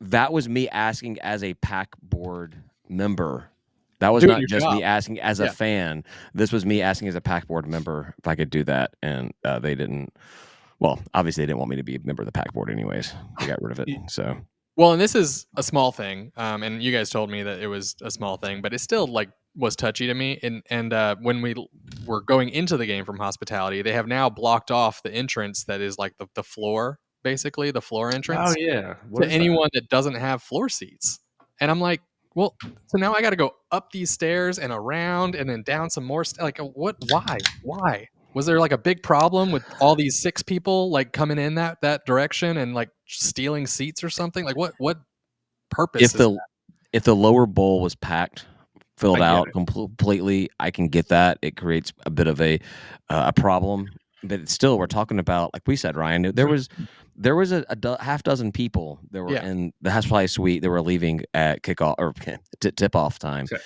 that was me asking as a PAC board member. That was not just me asking as a fan. This was me asking as a PAC board member if I could do that. And they didn't. Well, obviously they didn't want me to be a member of the PAC board anyways. They got rid of it. So. Well, and this is a small thing. And you guys told me that it was a small thing, but it still was touchy to me. And when we were going into the game from hospitality, they have now blocked off the entrance that is like the floor. Basically, the floor entrance. Oh yeah, to anyone that doesn't have floor seats, and I'm like, well, so now I got to go up these stairs and around and then down some more. Like, what? Why? Was there like a big problem with all these 6 people like coming in that direction and like stealing seats or something? Like, what purpose? If the lower bowl was packed, filled out completely, I can get that. It creates a bit of a problem. But still, we're talking about, like we said, Ryan, there was a half dozen people that were in the hospitality suite that were leaving at kickoff or tip-off time. Okay.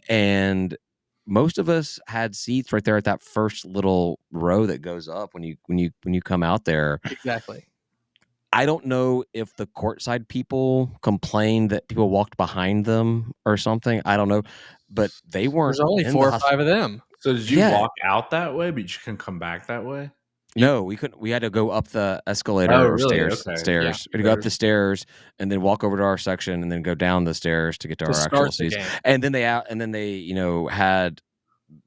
And most of us had seats right there at that first little row that goes up when you come out there. Exactly. I don't know if the courtside people complained that people walked behind them or something. I don't know, but they weren't. There's only 4 or 5 of them. So did you walk out that way, but you couldn't come back that way? No, we couldn't. We had to go up the escalator or stairs. Okay. Stairs. We had to go up the stairs and then walk over to our section and then go down the stairs to get to our actual seats. And then they had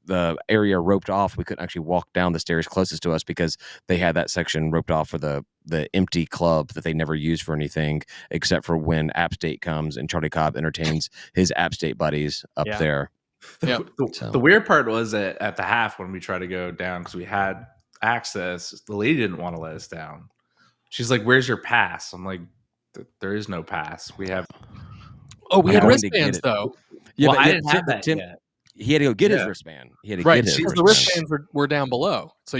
the area roped off. We couldn't actually walk down the stairs closest to us because they had that section roped off for the empty club that they never use for anything except for when App State comes and Charlie Cobb entertains his App State buddies up there. The weird part was that at the half when we tried to go down because we had access, the lady didn't want to let us down. She's like, "Where's your pass?" I'm like, "There is no pass. We have." Oh, we had wristbands though. Yeah, well, I didn't have that yet. He had to go get his wristband. He had to get his wristband. The wristbands were down below, so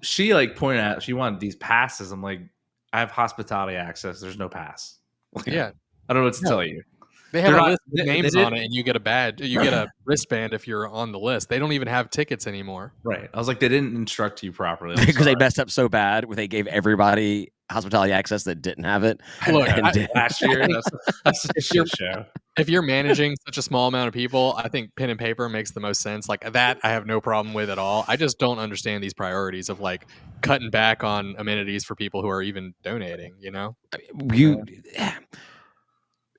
she like pointed out she wanted these passes. I'm like, I have hospitality access. There's no pass. Yeah, I don't know what to tell you. They have a list of names on it, and you get a badge. You get a wristband if you're on the list. They don't even have tickets anymore. Right. I was like, they didn't instruct you properly because they messed up so bad where they gave everybody hospitality access that didn't have it. Look, last year, that's a shit show. If you're managing such a small amount of people, I think pen and paper makes the most sense. Like that, I have no problem with at all. I just don't understand these priorities of like cutting back on amenities for people who are even donating.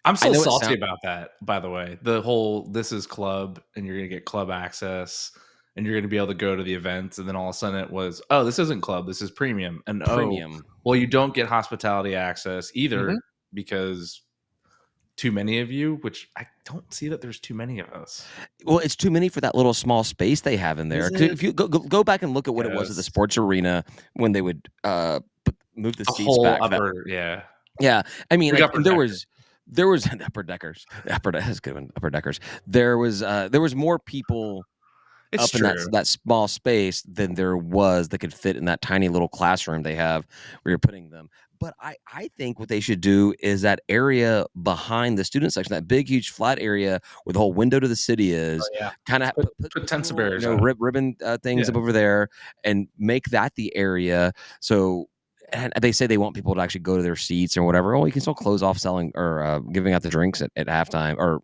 I'm still salty about that, by the way. The whole this is club and you're going to get club access and you're going to be able to go to the events. And then all of a sudden it was, oh, this isn't club. This is premium. And well, you don't get hospitality access either because too many of you, which I don't see that there's too many of us. Well, it's too many for that little small space they have in there. If you go back and look at what it was at the sports arena when they would move the seats back. Yeah. I mean, like, there was upper deckers. That's good one. Upper deckers. There was more people up in that small space than there was that could fit in that tiny little classroom they have where you're putting them. But I think what they should do is that area behind the student section, that big, huge, flat area where the whole window to the city is, kind of put tents and barriers, ribbon things up over there, and make that the area. So, and they say they want people to actually go to their seats or whatever. Oh, you can still close off selling or giving out the drinks at halftime or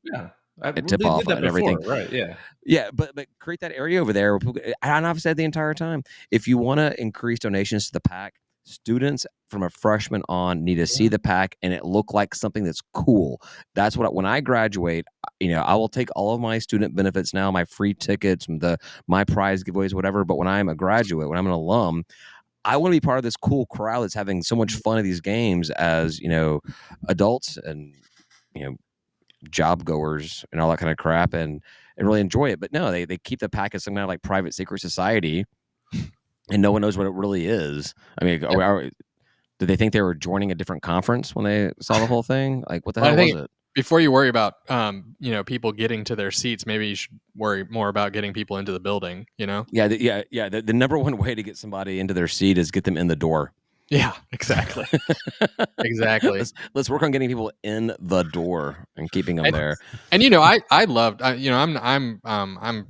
at tip off and everything. Right? Yeah. Yeah, but create that area over there. And I've said the entire time, if you want to increase donations to the PAC, students from a freshman on need to see the PAC and it look like something that's cool. That's what when I graduate, I will take all of my student benefits now, my free tickets, my prize giveaways, whatever. But when I'm a graduate, when I'm an alum, I want to be part of this cool crowd that's having so much fun at these games as adults and job goers and all that kind of crap and really enjoy it. But no, they keep the PAC as some kind of like private secret society and no one knows what it really is. I mean, did they think they were joining a different conference when they saw the whole thing? Like, what the hell was it? Before you worry about people getting to their seats, maybe you should worry more about getting people into the building. Yeah. The number one way to get somebody into their seat is get them in the door. Yeah, exactly. Exactly. Let's work on getting people in the door and keeping them there. And I loved. I'm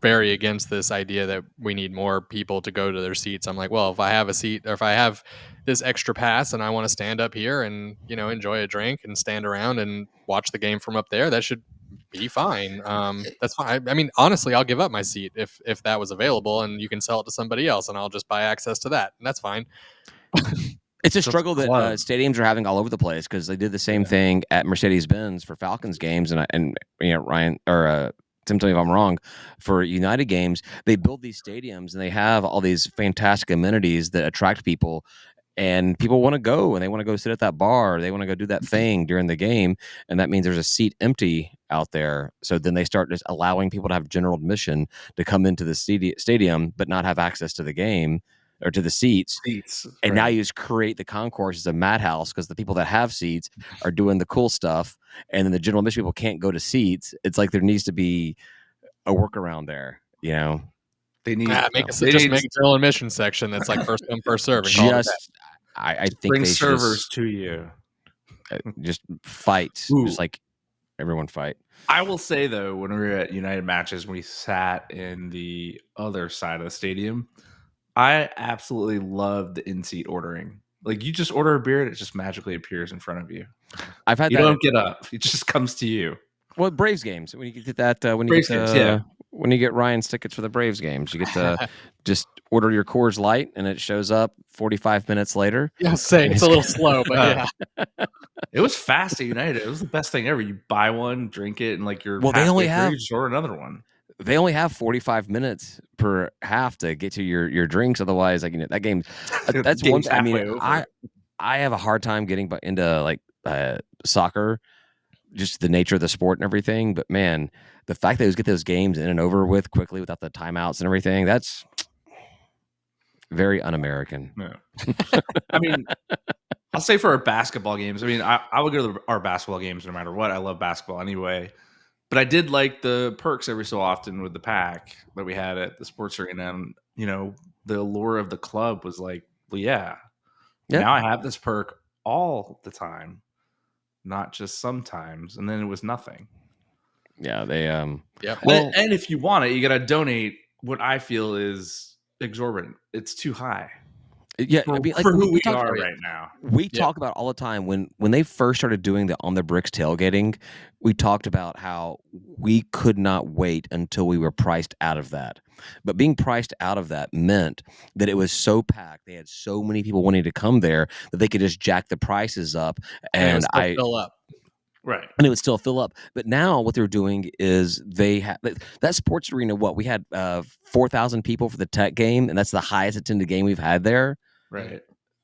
very against this idea that we need more people to go to their seats. I'm like, well, if I have a seat or if I have this extra pass and I want to stand up here and enjoy a drink and stand around and watch the game from up there, that should be fine. That's fine. I mean, honestly, I'll give up my seat if that was available and you can sell it to somebody else and I'll just buy access to that. And that's fine. It's a struggle that stadiums are having all over the place because they did the same thing at Mercedes-Benz for Falcons games and Ryan or Tim, tell me if I'm wrong. For United games, they build these stadiums and they have all these fantastic amenities that attract people, and people want to go and they want to go sit at that bar. Or they want to go do that thing during the game, and that means there's a seat empty out there. So then they start just allowing people to have general admission to come into the stadium, but not have access to the game or to the seats. And now you just create the concourse as a madhouse because the people that have seats are doing the cool stuff. And then the general admission people can't go to seats. It's like there needs to be a workaround there, They need make a general admission section that's like first come, first serve. I think bring they servers to you. Just fight. Just like everyone fight. I will say though, when we were at United matches, we sat in the other side of the stadium. I absolutely love the in-seat ordering. Like you just order a beer and it just magically appears in front of you. I've had you don't get up; it just comes to you. Well, Braves games when you get that when you get Ryan's tickets for the Braves games, you get to just order your Coors Light and it shows up 45 minutes later. Yeah, it's a little slow, but yeah. It was fast at United. It was the best thing ever. You buy one, drink it, and like you're they only have you just order another one. They only have 45 minutes per half to get to your drinks. Otherwise, like that game, that's one thing. I mean, I have a hard time getting into like soccer, just the nature of the sport and everything. But man, the fact that we get those games in and over with quickly without the timeouts and everything, that's very un-American. Yeah. I mean, I'll say for our basketball games, I mean, I would go to our basketball games no matter what. I love basketball anyway. But I did like the perks every so often with the PAC that we had at the sports arena. And, the allure of the club was like, well, now I have this perk all the time, not just sometimes. And then it was nothing. Yeah, they yeah. Well, and if you want it, you got to donate what I feel is exorbitant. It's too high. Yeah, for, I mean, like for who we talk, are right now. We talk about all the time when they first started doing the on the bricks tailgating. We talked about how we could not wait until we were priced out of that. But being priced out of that meant that it was so packed. They had so many people wanting to come there that they could just jack the prices up, and it would fill up. Right. And it would still fill up. But now what they're doing is they have that sports arena. What we had 4,000 people for the Tech game, and that's the highest attended game we've had there. Right.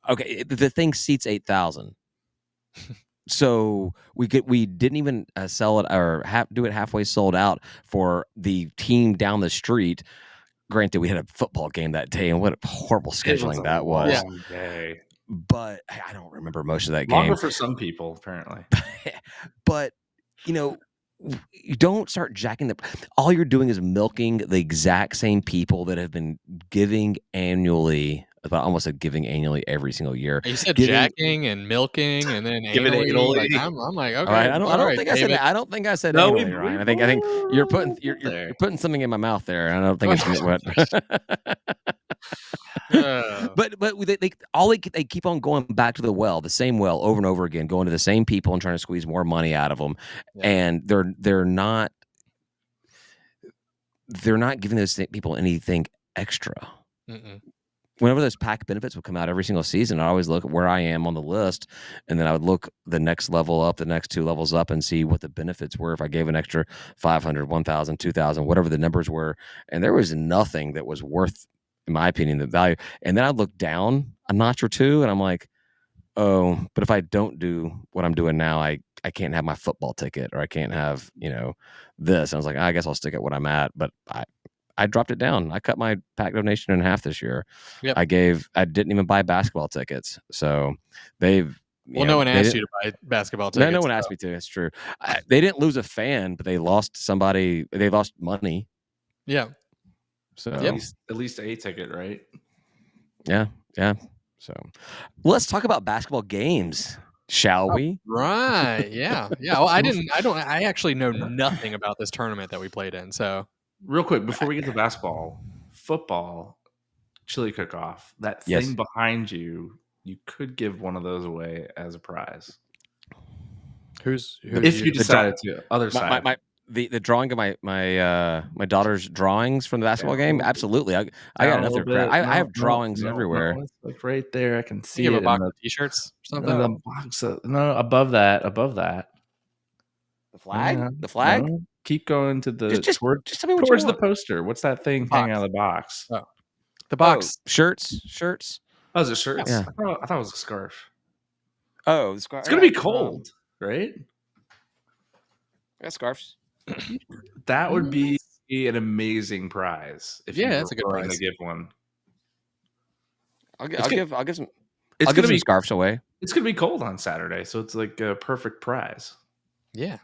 Okay, the thing seats 8,000. So we didn't even sell it or do it halfway sold out for the team down the street. Granted, we had a football game that day, and what a horrible scheduling that was. Yeah. Day. But I don't remember most of that Longer game. for some people, apparently. But you don't start jacking all you're doing is milking the exact same people that have been giving annually. I almost said giving annually every single year. You said jacking and milking and then annually. Like, I'm like, okay. I don't think I said that. I don't think I said annually, Ryan. I think you're putting something in my mouth there. I don't think it's what. But they keep on going back to the same well over and over again, going to the same people and trying to squeeze more money out of them, and they're not giving those people anything extra. Mm-mm. Whenever those pack benefits would come out every single season, I always look at where I am on the list, and then I would look the next level up, the next 2 levels up, and see what the benefits were if I gave an extra 500, 1,000, 2,000, whatever the numbers were, and there was nothing that was worth, in my opinion, the value. And then I'd look down a notch or two, and I'm like, oh, but if I don't do what I'm doing now, I can't have my football ticket, or I can't have this. And I was like, I guess I'll stick at what I'm at, but I dropped it down. I cut my pack donation in half this year. Yep. I didn't even buy basketball tickets. So no one asked you to buy basketball tickets. No one asked me to. It's true. They didn't lose a fan, but they lost somebody. They lost money. Yeah. So at least a ticket, right? Yeah. So let's talk about basketball games, shall we? Right. Yeah. Yeah. Well, I actually know nothing about this tournament that we played in. So real quick, before we get to basketball, football, chili cook-off, that thing behind you could give one of those away as a prize. If you decided to. Other side. The drawing of my daughter's drawings from the basketball game, absolutely. I got enough crap. I have drawings everywhere. It's like right there. I can see you have it. A box of t-shirts or something? The box above that. The flag? The flag? No. Keep going to the just tell me what towards the poster. What's that thing hanging out of the box? Oh. The box. Shirts. Oh, is it shirts? Yeah. I thought it was a scarf. Oh, the scarf. It's gonna be cold, right? I got scarves. That would be an amazing prize. If that's a good prize to give one. I'll give some scarves away. It's gonna be cold on Saturday, so it's like a perfect prize. Yeah.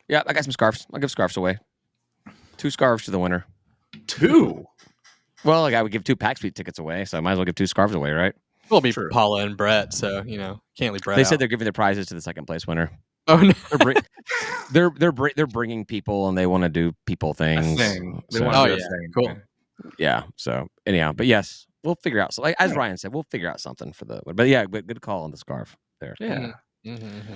Yeah, I got some scarves. I'll give scarves away. 2 scarves to the winner. 2? Well, I would give 2 Pack Suite tickets away, so I might as well give 2 scarves away, right? Well, it'll be Paula and Brett, so can't leave Brett. They said they're giving the prizes to the second place winner. Oh no, they're bringing people, and they want to do people things. They want to do a thing. Cool. Yeah. So anyhow, but yes, we'll figure out. So, as Ryan said, we'll figure out something for the. But yeah, good call on the scarf there. Yeah. Mm-hmm.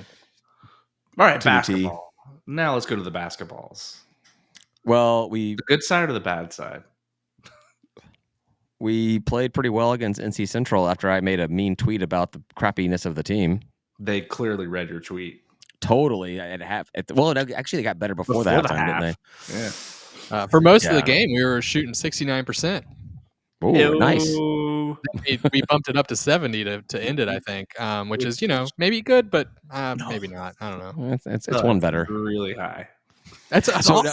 All right, basketball. Now let's go to the basketballs. Well, the good side or the bad side? We played pretty well against NC Central after I made a mean tweet about the crappiness of the team. They clearly read your tweet. Totally. It actually got better before the halftime, didn't they? Yeah. For most of the game, we were shooting 69%. Oh, nice. We bumped it up to 70 to end it, I think, which is maybe good, but maybe not. I don't know. It's one better. Really high. That's awesome.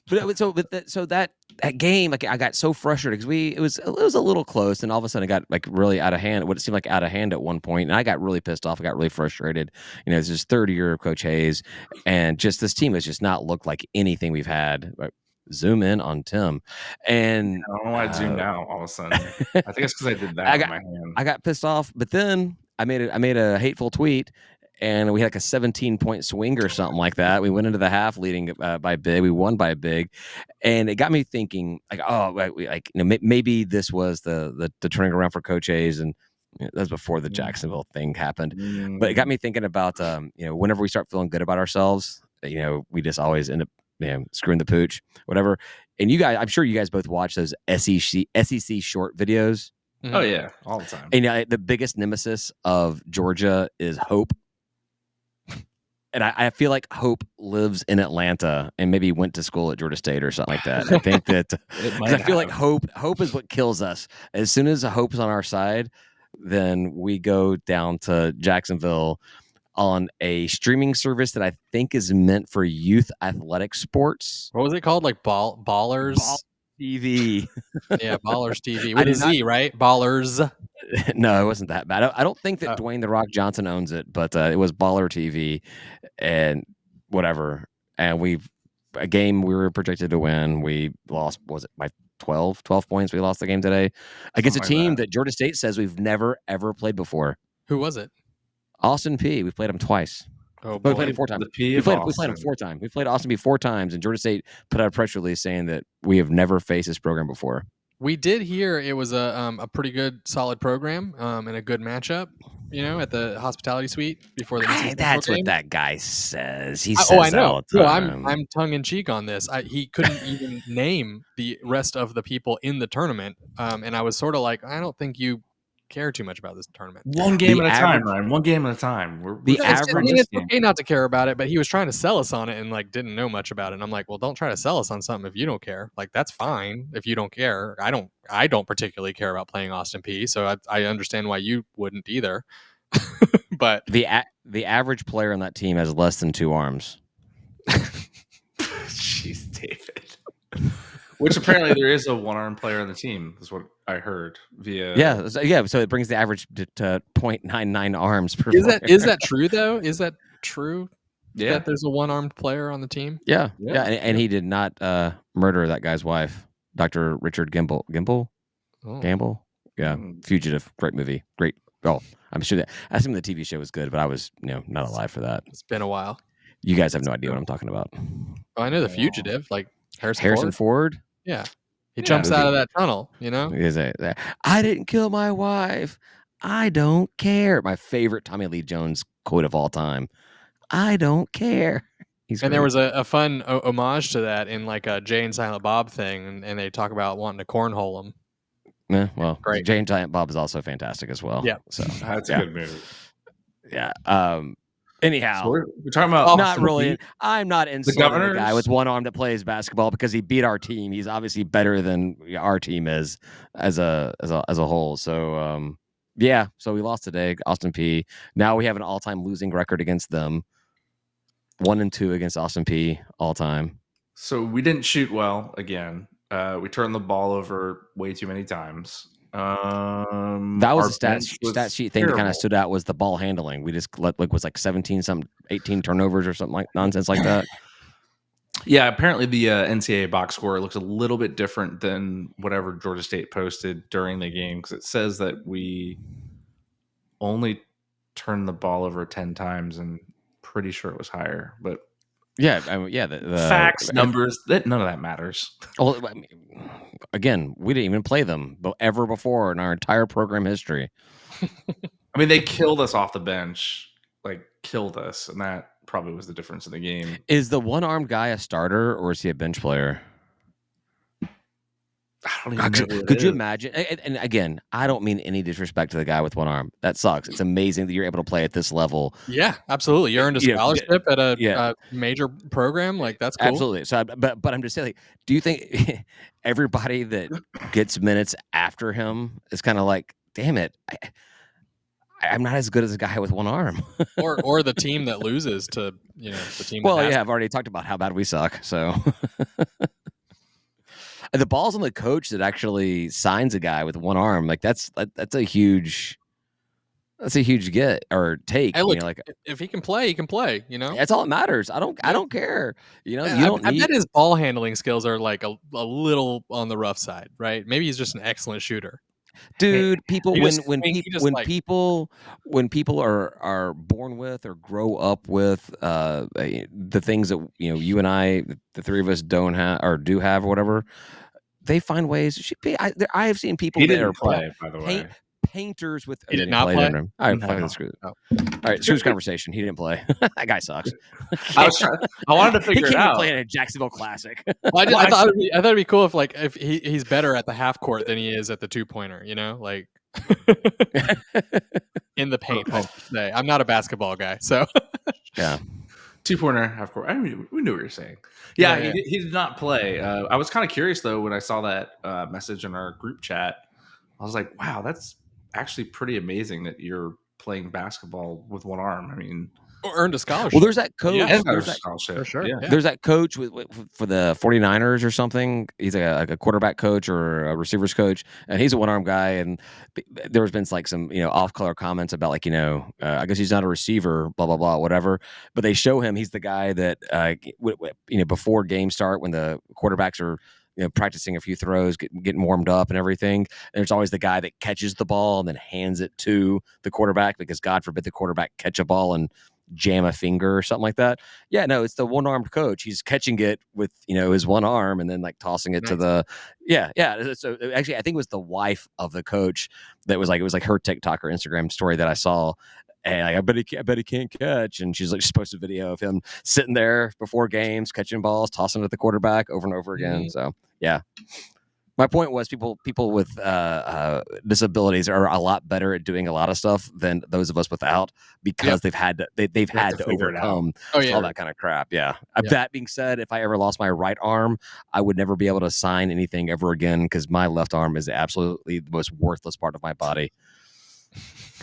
So that game, like, I got so frustrated because it was a little close, and all of a sudden it got like really out of hand. What it seemed like out of hand at one point, and I got really pissed off. I got really frustrated. It's just third year of Coach Hayes, and just this team has just not looked like anything we've had. Zoom in on Tim, and I don't know why I zoomed out all of a sudden. I think it's because I did that with my hand. I got pissed off, but then I made a hateful tweet. And we had like a 17-point swing or something like that. We went into the half leading by big. We won by big, and it got me thinking, like, maybe this was the turning around for Coach Hayes, and That's before the Jacksonville thing happened. But it got me thinking about, whenever we start feeling good about ourselves, we just always end up, screwing the pooch, whatever. And you guys, I'm sure you guys both watch those SEC short videos. Oh yeah, all the time. And the biggest nemesis of Georgia is Hope. And I feel like Hope lives in Atlanta and maybe went to school at Georgia State or something like that. I think that because I feel like Hope is what kills us. As soon as Hope's on our side, then we go down to Jacksonville on a streaming service that I think is meant for youth athletic sports. What was it called? Like Ballers TV. Yeah, Ballers TV with a Z, right? Ballers. No, it wasn't that bad. I don't think that Dwayne The Rock Johnson owns it, but it was Baller TV and whatever. And a game we were projected to win. We lost, was it by 12 points? We lost the game today against a team that Georgia State says we've never, ever played before. Who was it? Austin Peay. We played them twice. Oh, boy. We played them 4 times. We played them 4 times. We played Austin Peay 4 times, and Georgia State put out a press release saying that we have never faced this program before. We did hear it was a pretty good, solid program and a good matchup. At the hospitality suite before the. That's what that guy says. He says I know. all the time. I'm tongue in cheek on this. He couldn't even name the rest of the people in the tournament, and I was sort of like, I don't think you care too much about this tournament. One game at a time, Ryan. One game at a time. It's okay not to care about it, but he was trying to sell us on it and didn't know much about it. And I'm like, well, don't try to sell us on something if you don't care. That's fine if you don't care. I don't particularly care about playing Austin Peay, so I understand why you wouldn't either. But the average player on that team has less than 2 arms. Jeez, David. Which apparently there is a 1-arm player on the team, is what I heard via. Yeah. So it brings the average to 0.99 arms per player. Is that true though? Is that true? Yeah. That there's a 1-armed player on the team? Yeah. And he did not murder that guy's wife, Dr. Richard Gamble. Oh. Gamble? Yeah. Fugitive. Great movie. Great. Oh, I'm sure that. I assume the TV show was good, but I was not alive for that. It's been a while. You guys have no idea what I'm talking about. Oh, I know The Fugitive, Harrison Ford. Yeah. He jumps out of that tunnel, I didn't kill my wife. I don't care. My favorite Tommy Lee Jones quote of all time. I don't care. There was a fun homage to that in a Jay and Silent Bob thing, and they talk about wanting to cornhole him. Yeah, well, great. Jay and Silent Bob is also fantastic as well. Yeah. So that's a good movie. Yeah. Anyhow, so we're talking about not really. I'm not insulting the guy with 1 arm that plays basketball because he beat our team. He's obviously better than our team is as a whole. So so we lost today, Austin Peay. Now we have an all-time losing record against them. 1-2 against Austin Peay all time. So we didn't shoot well again. We turned the ball over way too many times. That was a stat sheet thing that kind of stood out was the ball handling. We just was 18 turnovers or something nonsense like that. Yeah, apparently the NCAA box score looks a little bit different than whatever Georgia State posted during the game because it says that we only turned the ball over 10 times, and pretty sure it was higher. But yeah, the facts, numbers, none of that matters. Well, again, we didn't even play them ever before in our entire program history. I mean, they killed us off the bench, killed us, and that probably was the difference in the game. Is the 1-armed guy a starter or is he a bench player? I don't even know. Could you imagine? And again, I don't mean any disrespect to the guy with 1 arm. That sucks. It's amazing that you're able to play at this level. Yeah, absolutely. You earned a scholarship at a major program. That's cool. Absolutely. So, but I'm just saying, do you think everybody that gets minutes after him is kind of like, damn it, I'm not as good as a guy with 1 arm, or the team that loses to the team. Well, I've already talked about how bad we suck. So. The ball's on the coach that actually signs a guy with 1 arm. That's a huge get or take. Hey, look, if he can play, he can play. That's all that matters. I don't care. I bet his ball handling skills are a little on the rough side, right? Maybe he's just an excellent shooter. Dude, when people are born with or grow up with the things that you and I, the 3 of us don't have or do have or whatever, they find ways. I have seen people that are by the way, painters with. He did not play? All right, No. fucking screw it. Oh. All right, screw this conversation. He didn't play. That guy sucks. I wanted to He figure it can't even out. play in a Jacksonville Classic. Well, I thought it'd be cool if he's better at the half court than he is at the 2-pointer. You know, like in the paint. I should say. I'm not a basketball guy, so yeah. 2-pointer, half court. I mean, we knew what you were saying. Yeah, he did not play. I was kind of curious though when I saw that message in our group chat. I was like, wow, that's actually pretty amazing that you're playing basketball with one arm. I mean, or earned a scholarship. Well, there's that coach. and There's a that, scholarship. for sure. Yeah. There's that coach for the 49ers or something. He's like a quarterback coach or a receivers coach, and he's a one-arm guy. And there's been like some off-color comments about like I guess he's not a receiver, blah blah blah, whatever. But they show him he's the guy that before game start when the quarterbacks are practicing a few throws, getting warmed up and everything. There's always the guy that catches the ball and then hands it to the quarterback because God forbid the quarterback catch a ball and jam a finger or something like that. Yeah, no, it's the one-armed coach. He's catching it with his one arm and then like tossing it to the yeah. So actually, I think it was the wife of the coach that was like it was like her TikTok or Instagram story that I saw. And I bet he can't catch. And she's like, supposed to video of him sitting there before games, catching balls, tossing it at the quarterback over and over again. So yeah. My point was people with disabilities are a lot better at doing a lot of stuff than those of us without because they've had to overcome all that kind of crap. Yeah. That being said, if I ever lost my right arm, I would never be able to sign anything ever again because my left arm is absolutely the most worthless part of my body.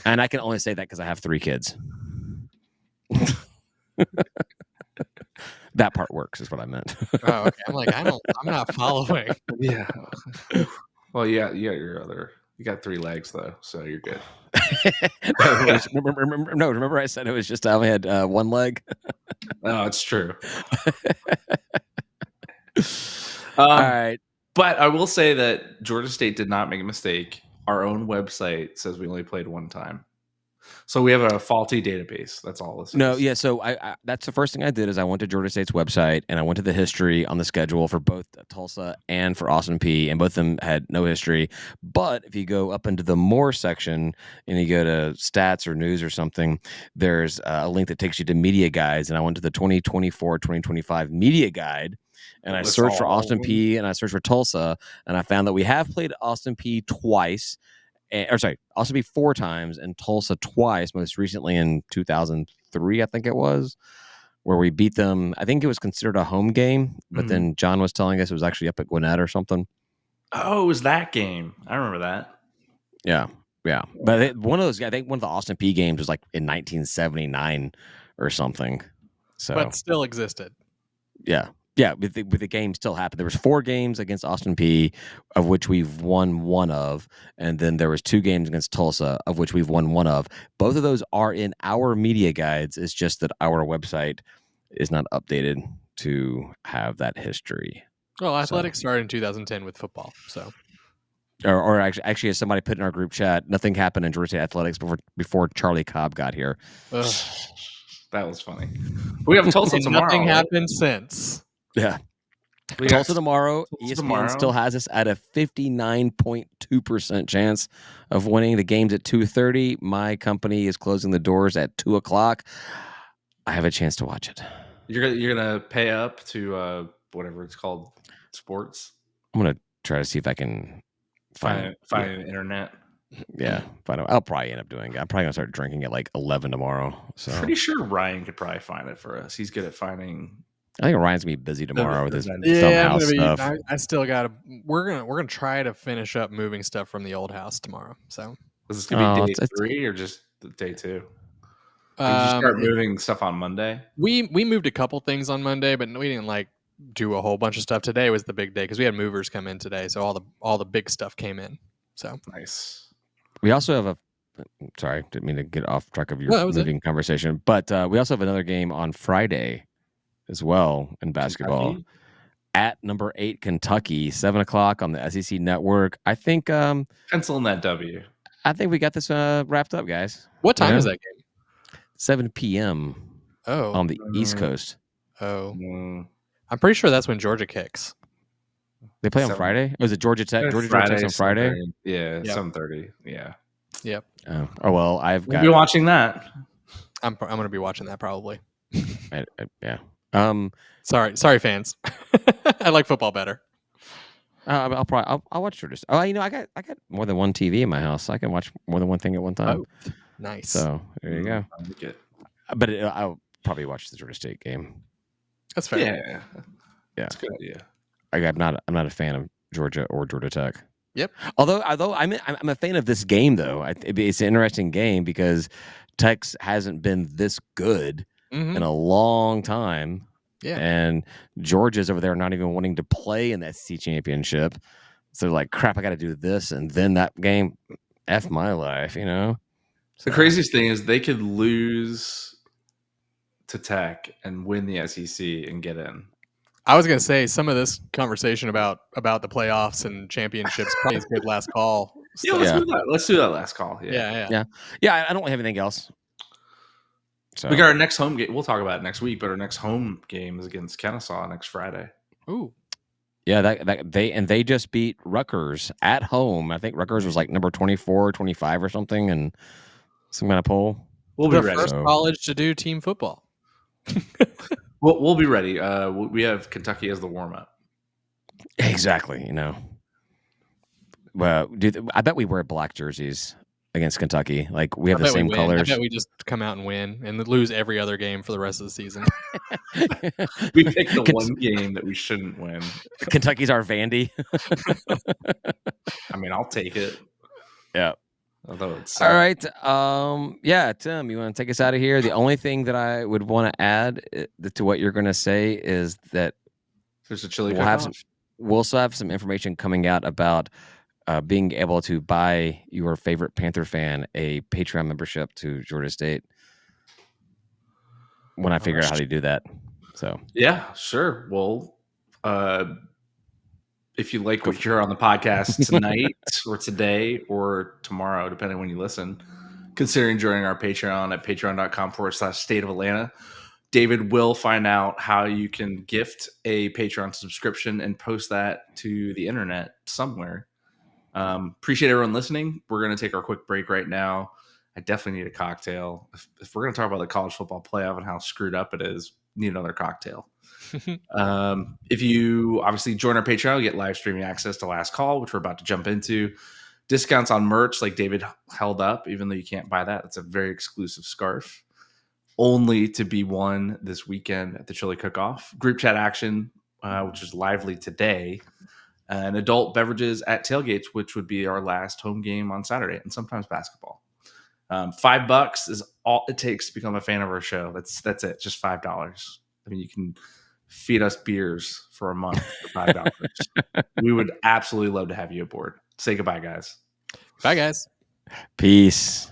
And I can only say that because I have 3 kids. That part works is what I meant. Oh, okay. I'm like, I'm not following. Yeah. Well, you got 3 legs though, so you're good. Remember I said it was just I only had 1 leg. Oh, it's true. All right. But I will say that Georgia State did not make a mistake. Our own website says we only played 1 time. So we have a faulty database. That's all this is. No, yeah. So I that's the first thing I did is I went to Georgia State's website and I went to the history on the schedule for both Tulsa and for Austin Peay, and both of them had no history. But if you go up into the more section and you go to stats or news or something, there's a link that takes you to media guides, and I went to the 2024-2025 media guide. And I searched for Austin Peay and I searched for Tulsa, and I found that we have played Austin Peay twice. Austin Peay 4 times and Tulsa twice, most recently in 2003, I think it was, where we beat them. I think it was considered a home game, but then John was telling us it was actually up at Gwinnett or something. Oh, it was that game. I remember that. Yeah. But one of those, I think one of the Austin Peay games was like in 1979 or something. So, but still existed. Yeah. Yeah, with the game still happened. There was 4 games against Austin Peay, of which we've won 1 of, and then there was 2 games against Tulsa, of which we've won 1 of. Both of those are in our media guides. It's just that our website is not updated to have that history. Well, athletics started in 2010 with football, so. Or actually, as somebody put in our group chat, nothing happened in Georgia State athletics before Charlie Cobb got here. That was funny. We have Tulsa tomorrow. Nothing happened since. Yeah. Tulsa tomorrow. ESPN still has us at a 59.2% chance of winning. The game's at 2:30. My company is closing the doors at 2:00. I have a chance to watch it. You're gonna pay up to whatever it's called, sports. I'm gonna try to see if I can find an internet. Yeah, but I'll probably end up doing it. I'm probably gonna start drinking at like 11 tomorrow. So pretty sure Ryan could probably find it for us. He's good at finding. I think Ryan's gonna be busy tomorrow with his dumb house stuff. I still gotta. We're gonna try to finish up moving stuff from the old house tomorrow. So is this gonna be day 3 or just day 2? Did you start moving stuff on Monday? We moved a couple things on Monday, but we didn't like do a whole bunch of stuff. Today was the big day because we had movers come in today, so all the big stuff came in. So nice. We also have sorry, didn't mean to get off track of your moving conversation, but we also have another game on Friday as well in basketball. Kentucky? At number 8 Kentucky, 7:00 on the SEC network. I think pencil in that W. I think we got this wrapped up, guys. What time is that game? 7 p.m. on the East Coast. I'm pretty sure that's when Georgia kicks. They play on Friday? Was it Georgia Tech? Georgia Tech on Friday? Yeah, 7:30. Yeah. Yep. Oh well, We'll be watching that. I'm going to be watching that probably. Yeah. Sorry, fans. I like football better. I'll watch Georgia. Oh, I got more than one TV in my house. So I can watch more than one thing at one time. Oh, nice. So there you go. I like it. But I'll probably watch the Georgia State game. That's fair. Yeah. That's a good idea. I'm not a fan of Georgia or Georgia Tech. Yep. Although I'm a fan of this game though. It's an interesting game because Tex hasn't been this good in a long time. Yeah. And Georgia's over there not even wanting to play in that SEC championship. So they're like, crap, I got to do this. And then that game, F my life, So. The craziest thing is they could lose to Tech and win the SEC and get in. I was going to say some of this conversation about the playoffs and championships probably is good last call. Yeah, let's do that last call. Yeah. I don't have anything else. So. We got our next home game. We'll talk about it next week, but our next home game is against Kennesaw next Friday. Ooh. Yeah, they just beat Rutgers at home. I think Rutgers was like number 24, 25 or something, and some kind of poll. We'll be ready. First college to do team football. We'll be ready. We have Kentucky as the warm up. Exactly. Well, I bet we wear black jerseys against Kentucky. Like we have the same colors. I bet we just come out and win and lose every other game for the rest of the season. We picked the one game that we shouldn't win. Kentucky's our Vandy. I mean, I'll take it. Yeah. Although it's all right. Yeah, Tim, you want to take us out of here? The only thing that I would want to add to what you're going to say is that there's a chili. We'll also have some information coming out about being able to buy your favorite Panther fan a Patreon membership to Georgia State when I figure out how to do that. So yeah, sure. Well, if you like what you hear on the podcast tonight or today or tomorrow, depending on when you listen, considering joining our Patreon at patreon.com/State of Atlanta. David will find out how you can gift a Patreon subscription and post that to the internet somewhere. Appreciate everyone listening. We're going to take our quick break right now. I definitely need a cocktail. If we're going to talk about the college football playoff and how screwed up it is, need another cocktail. If you obviously join our Patreon, you get live streaming access to Last Call, which we're about to jump into. Discounts on merch like David held up, even though you can't buy that. It's a very exclusive scarf. Only to be won this weekend at the Chili Cook-Off. Group chat action, which is lively today. And adult beverages at tailgates, which would be our last home game on Saturday, and sometimes basketball. $5 is all it takes to become a fan of our show. That's it, just $5. I mean, you can feed us beers for a month for $5. We would absolutely love to have you aboard. Say goodbye, guys. Bye, guys. Peace.